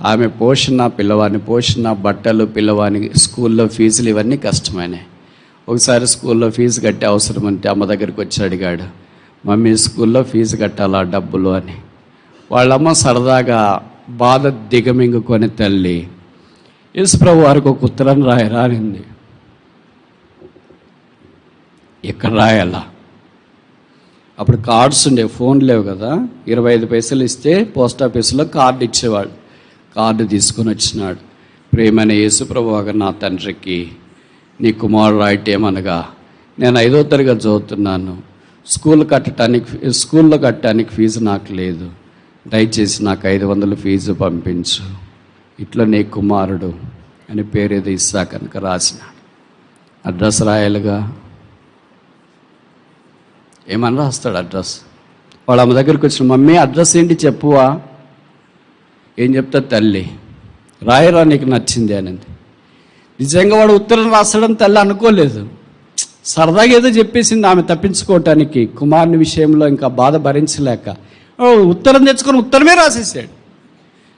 ఆమె పోషణ, పిల్లవాడిని పోషణ, బట్టలు, పిల్లవాడిని స్కూల్లో ఫీజులు ఇవన్నీ కష్టమైనాయి. ఒకసారి స్కూల్లో ఫీజు కట్టే అవసరం ఉంటే అమ్మ దగ్గరికి వచ్చి అడిగాడు, మమ్మీ స్కూల్లో ఫీజు కట్టాలా డబ్బులు అని. వాళ్ళమ్మ సరదాగా బాధ దిగమింగుకొని, తల్లి యేసుప్రభు వారికి ఒక ఉత్తరం రాయరా అనింది. ఎక్కడ రాయాలా? అప్పుడు కార్డ్స్ ఉండే, ఫోన్ లేవు కదా. 25 పైసలు ఇస్తే పోస్ట్ ఆఫీసులో కార్డు ఇచ్చేవాడు. కార్డు తీసుకొని వచ్చినాడు. ప్రేమైన యేసుప్రభు గారు, నా తండ్రికి నీ కుమారుడు రాయటేమనగా, నేను 5వ తరగతి చదువుతున్నాను, స్కూల్లో కట్టడానికి ఫీజు నాకు లేదు, దయచేసి నాకు 500 ఫీజు పంపించు, ఇట్లా నీ కుమారుడు అని పేరేదో ఇస్సా కనుక రాసినాడు. అడ్రస్ రాయాలిగా, ఏమని రాస్తాడు అడ్రస్? వాళ్ళ అమ్మ దగ్గరికి వచ్చిన, మమ్మీ అడ్రస్ ఏంటి చెప్పువా? ఏం చెప్తా తల్లి, రాయరా నీకు నచ్చింది అనింది. నిజంగా వాడు ఉత్తరం రాస్తాడని తల్లి అనుకోలేదు. సరదాగా ఏదో చెప్పేసింది ఆమె తప్పించుకోవటానికి. కుమారుని విషయంలో ఇంకా బాధ భరించలేక ఉత్తరం తెచ్చుకొని ఉత్తరమే రాసేసాడు.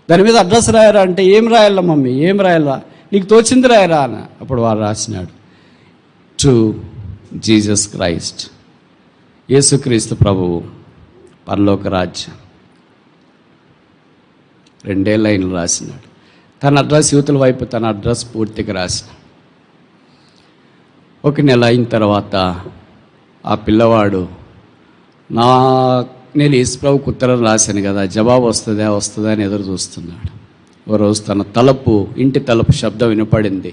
దాని మీద అడ్రస్ రాయరా అంటే, ఏం రాయాలా మమ్మీ, ఏం రాయాలా, నీకు తోచింది రాయరా అని. అప్పుడు వాడు రాసినాడు, టు జీసస్ క్రైస్ట్, యేసుక్రీస్తు ప్రభువు, పరలోక రాజ్యం. 2 లైన్లు రాసినాడు. తన అడ్రస్ యువతల వైపు, తన అడ్రస్ పూర్తిగా రాసినాడు. 1 నెల అయిన తర్వాత ఆ పిల్లవాడు, నేను యేసుప్రభుకు ఉత్తరం రాశాను కదా, జవాబు వస్తుందా అని ఎదురు చూస్తున్నాడు. ఓ రోజు తన తలుపు, ఇంటి తలుపు శబ్దం వినపడింది.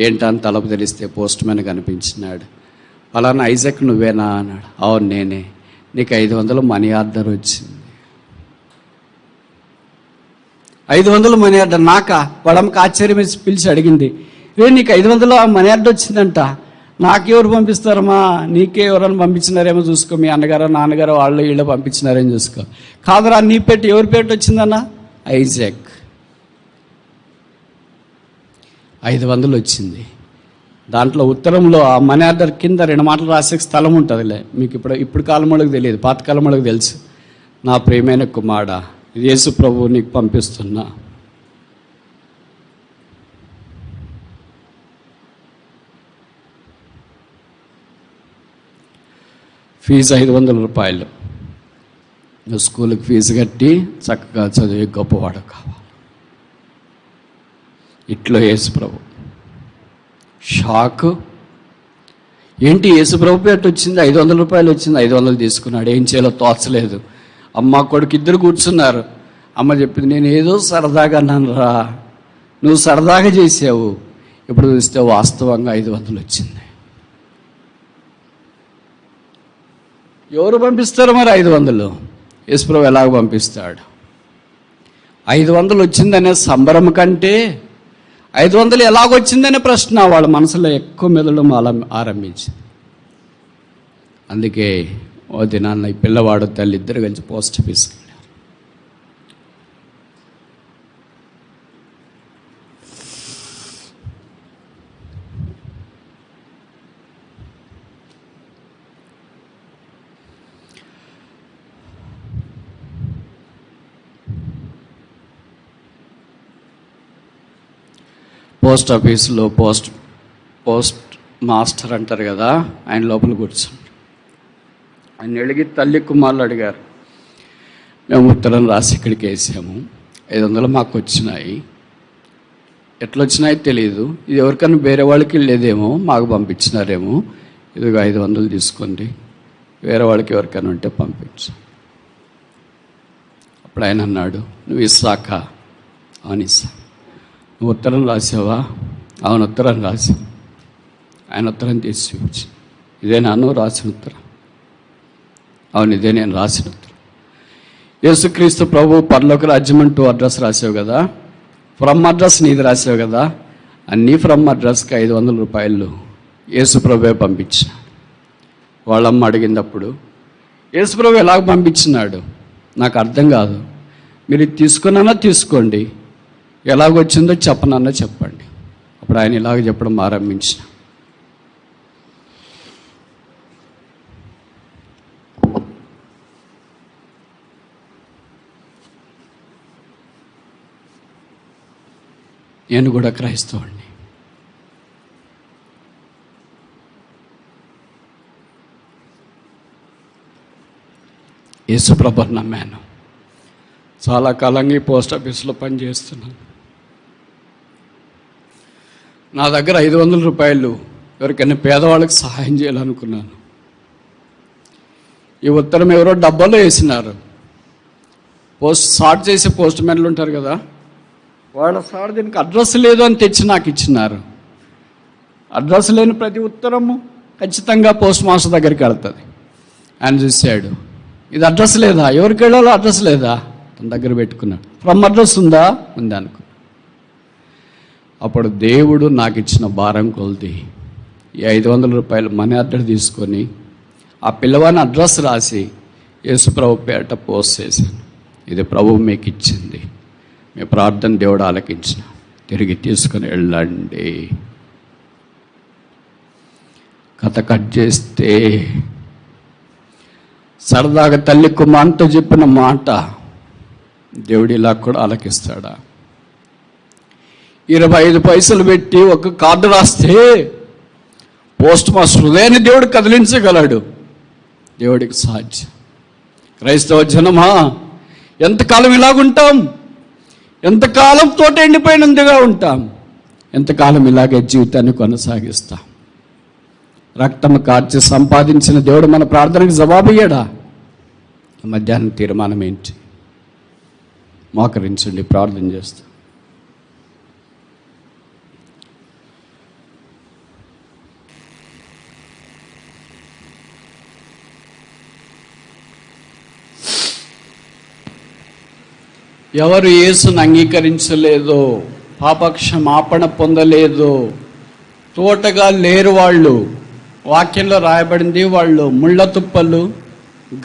ఏంటని తలుపు తెలిస్తే పోస్ట్ మ్యాన్ కనిపించినాడు. అలానా ఐజాక్ నువ్వేనా అన్నాడు. అవును నేనే, నీకు 500 మనీ ఆర్డర్ వచ్చింది. 500 మనీ ఆర్డర్ నాకా? వాడమ్మకి ఆశ్చర్యం పిలిచి అడిగింది, నీకు 500 మనీ ఆర్డర్ వచ్చిందంట, నాకెవరు పంపిస్తారమ్మా, నీకే ఎవరైనా పంపించినారేమో చూసుకో, మీ అన్నగారో నాన్నగారో వాళ్ళు వీళ్ళు పంపించినారేమో చూసుకో. కాదురా, నీ పేట ఎవరి పేట వచ్చిందన్నా? ఐజాక్. 500 వచ్చింది. దాంట్లో ఉత్తరంలో ఆ మనీ ఆర్డర్ కింద 2 మాటలు రాసే స్థలం ఉంటుందిలే. మీకు ఇప్పుడు కాలం వాళ్ళకి తెలియదు, పాతకాలం వాళ్ళకి తెలుసు. నా ప్రియమైన కుమారుడా, యేసు ప్రభువు నీకు పంపిస్తున్నా. ఫీజు 500 రూపాయలు. నువ్వు స్కూల్కి ఫీజు కట్టి చక్కగా చదివి గొప్పవాడు కావాలి. ఇట్లో యేసు ప్రభు. షాక్. ఏంటి యేసుప్రభు పేట వచ్చింది, 500 రూపాయలు వచ్చింది, 500 తీసుకున్నాడు. ఏం చేయాలో తోచలేదు. అమ్మ కొడుకు ఇద్దరు కూర్చున్నారు. అమ్మ చెప్పింది, నేను ఏదో సరదాగా అన్నాను రా, నువ్వు సరదాగా చేసావు, ఇప్పుడు చూస్తే వాస్తవంగా 500 వచ్చింది. ఎవరు పంపిస్తారు మరి 500? యేసుప్రభు ఎలాగ పంపిస్తాడు? 500 వచ్చిందనే సంబరం కంటే 500 ఎలాగొచ్చిందనే ప్రశ్న వాళ్ళ మనసులో ఎక్కువ మెదడం ఆరంభించింది. అందుకే ఓ దినాన్న ఈ పిల్లవాడు తల్లి ఇద్దరు కలిసి పోస్ట్ ఆఫీస్కి వెళ్ళారు. పోస్ట్ ఆఫీసులో పోస్ట్ మాస్టర్ అంటారు కదా, ఆయన లోపల కూర్చున్నారు. ఆయన అడిగి తల్లి కుమారులు అడిగారు, మేము ఉత్తరం రాసి ఇక్కడికి వేసాము, 500 మాకు వచ్చినాయి, ఎట్లా వచ్చినాయో తెలియదు, ఇది ఎవరికైనా వేరే వాళ్ళకి వెళ్ళేదేమో, మాకు పంపించినారేమో, ఇదిగో 500 తీసుకోండి, వేరే వాళ్ళకి ఎవరికైనా ఉంటే పంపించు. అప్పుడు ఆయన అన్నాడు, నువ్వు ఇస్సాక? అవును ఇస్సాక. నువ్వు ఉత్తరం రాసావా? అవును ఉత్తరం రాసావు. ఆయన ఉత్తరం తీసి చూపించి, ఇదేనా నువ్వు రాసిన ఉత్తరం? అవును ఇదే నేను రాసిన ఉత్తరం. యేసుక్రీస్తు ప్రభు పరలోక రాజ్యం అంటూ అడ్రస్ రాసావు కదా, ఫ్రమ్ అడ్రస్ నీది రాసావు కదా, అన్నీ ఫ్రమ్ అడ్రస్కి 500 రూపాయలు యేసు ప్రభువే పంపించినాడు. వాళ్ళమ్మ అడిగినప్పుడు యేసు ప్రభు ఎలాగ పంపించినాడు నాకు అర్థం కాదు, మీరు ఇది తీసుకున్నానా తీసుకోండి, ఎలాగొచ్చిందో చెప్పనన్నా చెప్పండి. అప్పుడు ఆయన ఇలాగ చెప్పడం ఆరంభించిన, నేను కూడా క్రైస్తవుడిని. యేసుప్రభుని నమ్మాను. చాలా కాలంగా ఈ పోస్ట్ ఆఫీస్లో పనిచేస్తున్నాను. నా దగ్గర 500 రూపాయలు ఎవరికైనా పేదవాళ్ళకి సహాయం చేయాలనుకున్నాను. ఈ ఉత్తరం ఎవరో డబ్బాలో వేసినారు. సార్ట్ చేసే పోస్ట్ మ్యాన్లు ఉంటారు కదా, వాళ్ళ సార్ దీనికి అడ్రస్ లేదు అని తెచ్చి నాకు ఇచ్చినారు. అడ్రస్ లేని ప్రతి ఉత్తరము ఖచ్చితంగా పోస్ట్ మాస్టర్ దగ్గరికి వెళ్తుంది. ఆయన చూశాడు, ఇది అడ్రస్ లేదా, ఎవరికి వెళ్ళాలో అడ్రస్ లేదా, తన దగ్గర పెట్టుకున్నాడు. ఫ్రమ్ అడ్రస్ ఉందా? ఉంది అనుకో. అప్పుడు దేవుడు నాకు ఇచ్చిన భారం కొలిది ఈ 500 రూపాయలు మనీ ఆర్డర్ తీసుకొని ఆ పిల్లవాని అడ్రస్ రాసి యేసుప్రభు పేట పోస్ట్ చేశాను. ఇది ప్రభువు మీకు ఇచ్చింది, మీ ప్రార్థన దేవుడు ఆలకించిన, తిరిగి తీసుకుని వెళ్ళండి. కథ కట్ చేస్తే సరదాగా తల్లి కుమార్తె చెప్పిన మాట దేవుడు ఇలా కూడా ఆలకిస్తాడా? 25 పైసలు పెట్టి ఒక కార్డు రాస్తే పోస్ట్ మాస్టర్ హృదయాన్ని దేవుడు కదిలించగలడు. దేవుడికి సాధ్యం. క్రైస్తవ జనమా, ఎంతకాలం ఇలాగుంటాం? ఎంతకాలం తోట ఎండిపోయినందుగా ఉంటాం? ఎంతకాలం ఇలాగే జీవితాన్ని కొనసాగిస్తాం? రక్తం కార్చి సంపాదించిన దేవుడు మన ప్రార్థనకు జవాబు ఇయ్యడా? మధ్యాహ్నం తీర్మానం ఏంటి? మోకరించండి, ప్రార్థన చేస్తాం. ఎవరు యేసును అంగీకరించలేదో, పాపక్షమాపణ పొందలేదో, తోటగా లేరు వాళ్ళు. వాక్యంలో రాయబడింది, వాళ్ళు ముళ్ళ తుప్పలు,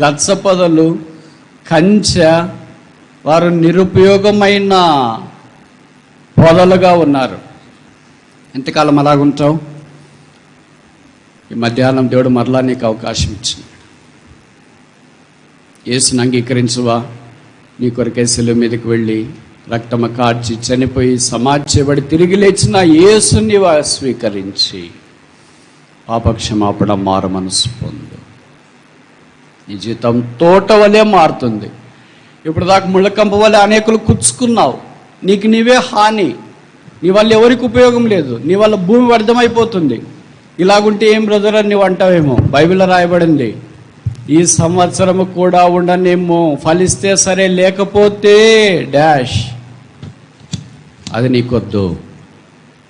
గచ్చపొదలు, కంచె, వారు నిరుపయోగమైన పొదలుగా ఉన్నారు. ఎంతకాలం అలాగుంటావు? ఈ మధ్యాహ్నం దేవుడు మరలా నీకు అవకాశం ఇచ్చినాడు. యేసును అంగీకరించువా? నీ కొరకే శిలువ మీదకి వెళ్ళి రక్తము కార్చి చనిపోయి సమాధి చేయబడి తిరిగి లేచిన యేసుని స్వీకరించి పాపక్షమాపణ మారు మనసు పొందు. నీ జీవితం తోట వలె మారుతుంది. ఇప్పుడు దాకా ముళ్ళకంప వలె అనేకులు కుచ్చుకున్నావు, నీకు నీవే హాని, నీ వల్ల ఎవరికి ఉపయోగం లేదు, నీ వల్ల భూమి వ్యర్థమైపోతుంది. ఇలాగుంటే ఏం బ్రదర్ అని నువ్వు అంటావేమో. బైబిల్లో రాయబడింది, ఈ సంవత్సరము కూడా ఉండనేమో, ఫలిస్తే సరే, లేకపోతే డాష్. అది నీకొద్దు.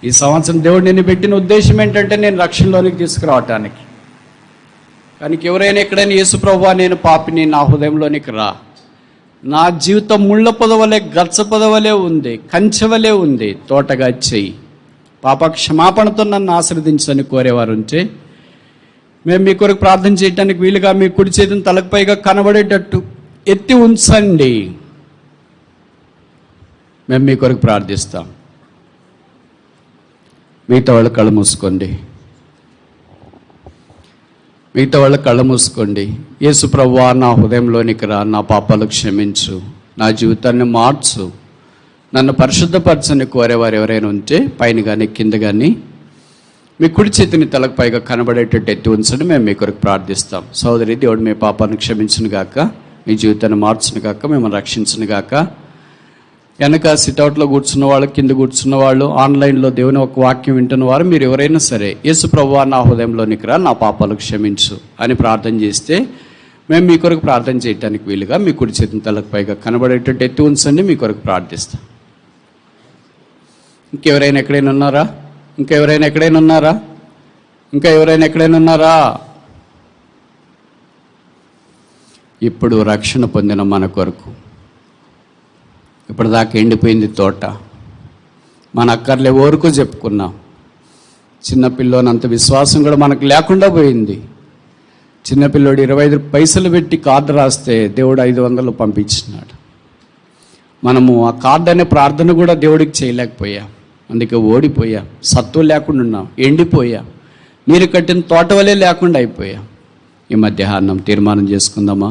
ఈ సంవత్సరం దేవుడు నిన్ను పెట్టిన ఉద్దేశం ఏంటంటే నేను రక్షణలోనికి తీసుకురావటానికి. కానీ ఎవరైనా ఎక్కడైనా యేసు ప్రభువా నేను పాపిని, నా హృదయంలోనికి రా, నా జీవితం ముళ్ళ పొదవలే గచ్చ పొదవలే ఉంది, కంచెవలే ఉంది, తోటగా చెయ్యి, పాప క్షమాపణతో నన్ను ఆశీర్వదించని కోరేవారు ఉంటే మేము మీ కొరకు ప్రార్థన చేయడానికి వీలుగా మీ కుడి చేతిని తలకు పైగా కనబడేటట్టు ఎత్తి ఉంచండి. మేము మీ కొరకు ప్రార్థిస్తాం. మిగతా వాళ్ళ కళ్ళు మూసుకోండి. మిగతా వాళ్ళ కళ్ళు మూసుకోండి. యేసు ప్రభువా నా హృదయంలోనికి రా, నా పాపాలు క్షమించు, నా జీవితాన్ని మార్చు, నన్ను పరిశుద్ధపరచని కోరేవారు ఎవరైనా ఉంటే పైన కానీ కింద కానీ మీ కుడి చేతిని తలకు పైగా కనబడేటట్టు ఎత్తి ఉంచండి. మేము మీ కొరకు ప్రార్థిస్తాం. సోదరి, దేవుడు మీ పాపాన్ని క్షమించును గాక, మీ జీవితాన్ని మార్చును గాక, మిమ్మల్ని రక్షించును గాక. వెనక సిట్అవుట్లో కూర్చున్న వాళ్ళు, కింద కూర్చున్న వాళ్ళు, ఆన్లైన్లో దేవుని ఒక వాక్యం వింటున్న వారు, మీరు ఎవరైనా సరే యేసు ప్రభువా నా హృదయంలోనికి రా, నా పాపాలు క్షమించు అని ప్రార్థన చేస్తే మేము మీ కొరకు ప్రార్థన చేయడానికి వీలుగా మీ కుడి చేతిని తలకు పైగా కనబడేటట్టు ఎత్తి ఉంచండి. మీ కొరకు ప్రార్థిస్తాం. ఇంకెవరైనా ఎక్కడైనా ఉన్నారా? ఇంకా ఎవరైనా ఎక్కడైనా ఉన్నారా? ఇప్పుడు రక్షణ పొందిన మన కొరకు, ఇప్పటిదాకా ఎండిపోయింది తోట, మన అక్కర్లే ఓరుకు చెప్పుకున్నాం. చిన్నపిల్లోనంత విశ్వాసం కూడా మనకు లేకుండా పోయింది. చిన్నపిల్లోడు 25 పైసలు పెట్టి కార్డు రాస్తే దేవుడు 500 పంపించినాడు. మనము ఆ కార్డు అనే ప్రార్థన కూడా దేవుడికి చేయలేకపోయాం. అందుకే ఓడిపోయాం, సత్తువ లేకుండా ఉన్నాం, ఎండిపోయాం, నీరు కట్టిన తోట వలె లేకుండా అయిపోయాం. ఈ మధ్యాహ్నం తీర్మానం చేసుకుందామా?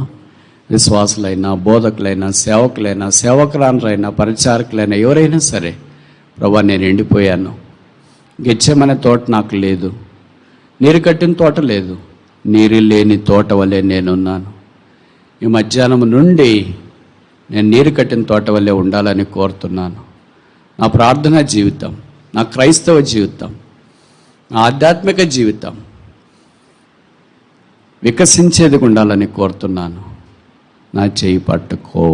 విశ్వాసులైనా, బోధకులైనా, సేవకులైనా, సేవకురాన్లైనా, పరిచారకులైనా ఎవరైనా సరే, ప్రభువా నేను ఎండిపోయాను, గెచ్చెమనే తోట నాకు లేదు, నీరు కట్టిన తోట లేదు, నీరు లేని తోట వలె నేనున్నాను. ఈ మధ్యాహ్నం నుండి నేను నీరు కట్టిన తోట వలె ఉండాలని కోరుతున్నాను. నా ప్రార్థనా జీవితం, నా క్రైస్తవ జీవితం, నా ఆధ్యాత్మిక జీవితం వికసించేది ఉండాలని కోరుతున్నాను. నా చేయి పట్టుకో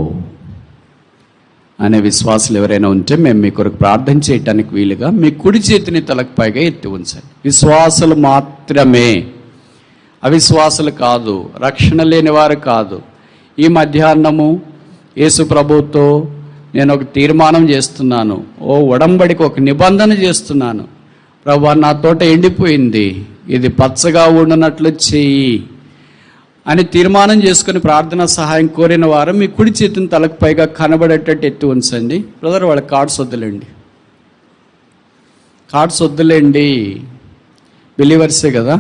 అనే విశ్వాసులు ఎవరైనా ఉంటే మేము మీ కొరకు ప్రార్థన చేయటానికి వీలుగా మీ కుడి చేతిని తలకు పైగా ఎత్తి ఉంచండి. విశ్వాసులు మాత్రమే, అవిశ్వాసులు కాదు, రక్షణ లేని వారు కాదు. ఈ మధ్యాహ్నము యేసు ప్రభువుతో నేను ఒక తీర్మానం చేస్తున్నాను, ఓ ఉడంబడికి ఒక నిబంధన చేస్తున్నాను. ప్రభువా నా తోట ఎండిపోయింది, ఇది పచ్చగా ఉండునట్లు చెయ్యి అని తీర్మానం చేసుకుని ప్రార్థన సహాయం కోరిన వారు మీ కుడి చేతిని తలకు పైగా కనబడేటట్టు ఎత్తి ఉంచండి. బ్రదర్, వాళ్ళ కార్డ్స్ వద్దులేండి, బిలీవర్సే కదా.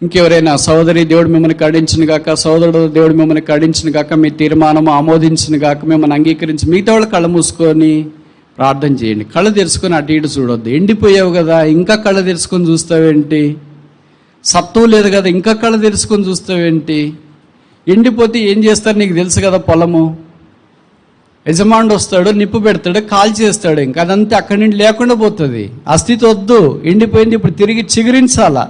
ఇంకెవరైనా సోదరి దేవుడు మిమ్మల్ని కడించిన గాక, సోదరుడు దేవుడు మిమ్మల్ని కడించిన గాక, మీ తీర్మానం ఆమోదించిన గాక, మిమ్మల్ని అంగీకరించి మిగతా వాళ్ళు కళ్ళు మూసుకొని ప్రార్థన చేయండి. కళ్ళు తెరుచుకొని అటు ఇటు చూడొద్దు. ఎండిపోయావు కదా, ఇంకా కళ్ళు తెరుచుకొని చూస్తావేంటి? సత్తువు లేదు కదా, ఇంకా కళ్ళు తెరుచుకొని చూస్తావేంటి? ఎండిపోతే ఏం చేస్తారు నీకు తెలుసు కదా. పొలము యజమానుడు వస్తాడు, నిప్పు పెడతాడు, కాల్ చేస్తాడు, ఇంకా అదంతా అక్కడి నుండి లేకుండా పోతుంది. ఆ స్థితి వద్దు. ఎండిపోయింది, ఇప్పుడు తిరిగి చిగురించాలా.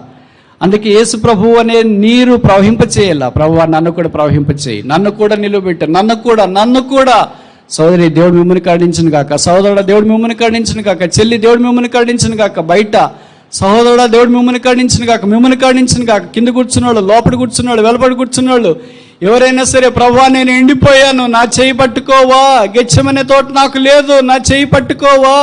అందుకే యేసు ప్రభువు అనే నీరు ప్రవహింపచేయాల. ప్రభువా నన్ను కూడా ప్రవహింపచేయి, నన్ను కూడా నిలువబెట్టు, నన్ను కూడా సోదరి దేవుడు మిమ్మల్ని కరుణించును గాక, సహోదరుడు దేవుడు మిమ్మల్ని కరుణించును గాక, చెల్లి దేవుడు మిమ్మల్ని కరుణించును గాక, బయట సహోదరుడు దేవుడు మిమ్మల్ని కరుణించును గాక, కింద కూర్చున్నవాళ్ళు, లోపల కూర్చున్నవాళ్ళు, వెలపడి కూర్చున్నవాళ్ళు ఎవరైనా సరే, ప్రభువా నేను ఎండిపోయాను, నా చేయి పట్టుకోవా, గెచ్చమనే తోట నాకు లేదు, నా చేయి పట్టుకోవా,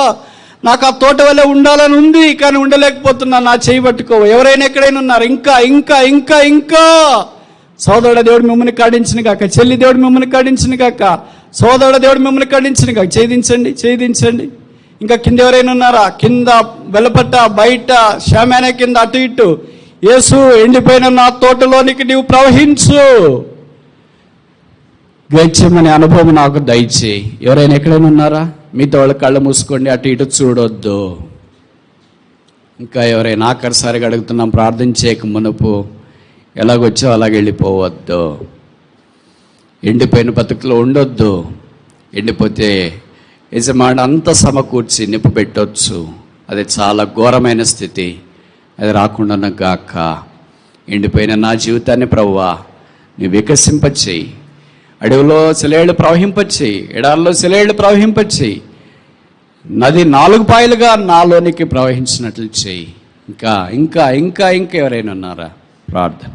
నాకు ఆ తోట వల్ల ఉండాలని ఉంది కానీ ఉండలేకపోతున్నా, నా చేయి పట్టుకోవా. ఎవరైనా ఎక్కడైనా ఉన్నారు? ఇంకా సోదరుడు దేవుడు మిమ్మల్ని కరుణించును గాక, చెల్లి దేవుడు మిమ్మల్ని కరుణించును గాక, సోదరుడు దేవుడు మిమ్మల్ని కరుణించును గాక. చేయించండి. ఇంకా కింద ఎవరైనా ఉన్నారా? కింద వెలపట్ట, బయట, షామానే కింద, అటు ఇటు. యేసు ఎండిపోయిన నా తోటలోనికి నీవు ప్రవహించు, గెచ్చమనే అనుభవం నాకు దయచేయి. ఎవరైనా ఎక్కడైనా ఉన్నారా? మీతో వాళ్ళ కళ్ళు మూసుకోండి, అటు ఇటు చూడొద్దు. ఇంకా ఎవరైనా ఆఖరిసారిగా అడుగుతున్నాం, ప్రార్థన చేయక మునుపు ఎలాగొచ్చో అలాగ వెళ్ళిపోవద్దు. ఎండిపోయిన బతుకులో ఉండొద్దు. ఎండిపోతే యజమాని అంత సమకూర్చి నిప్పు పెట్టవచ్చు. అది చాలా ఘోరమైన స్థితి. అది రాకుండా గాక. ఎండిపోయిన నా జీవితాన్ని ప్రభువా నీ వికసింపచేయి. అడవిలో సెలయేళ్ళు ప్రవహింపచేయి, ఎడాల్లో సెలయేళ్ళు ప్రవహింపచేయి, నది 4 పాయలుగా నాలోనికి ప్రవహించినట్లు చేయి. ఇంకా ఎవరైనా ఉన్నారా? ప్రార్థన.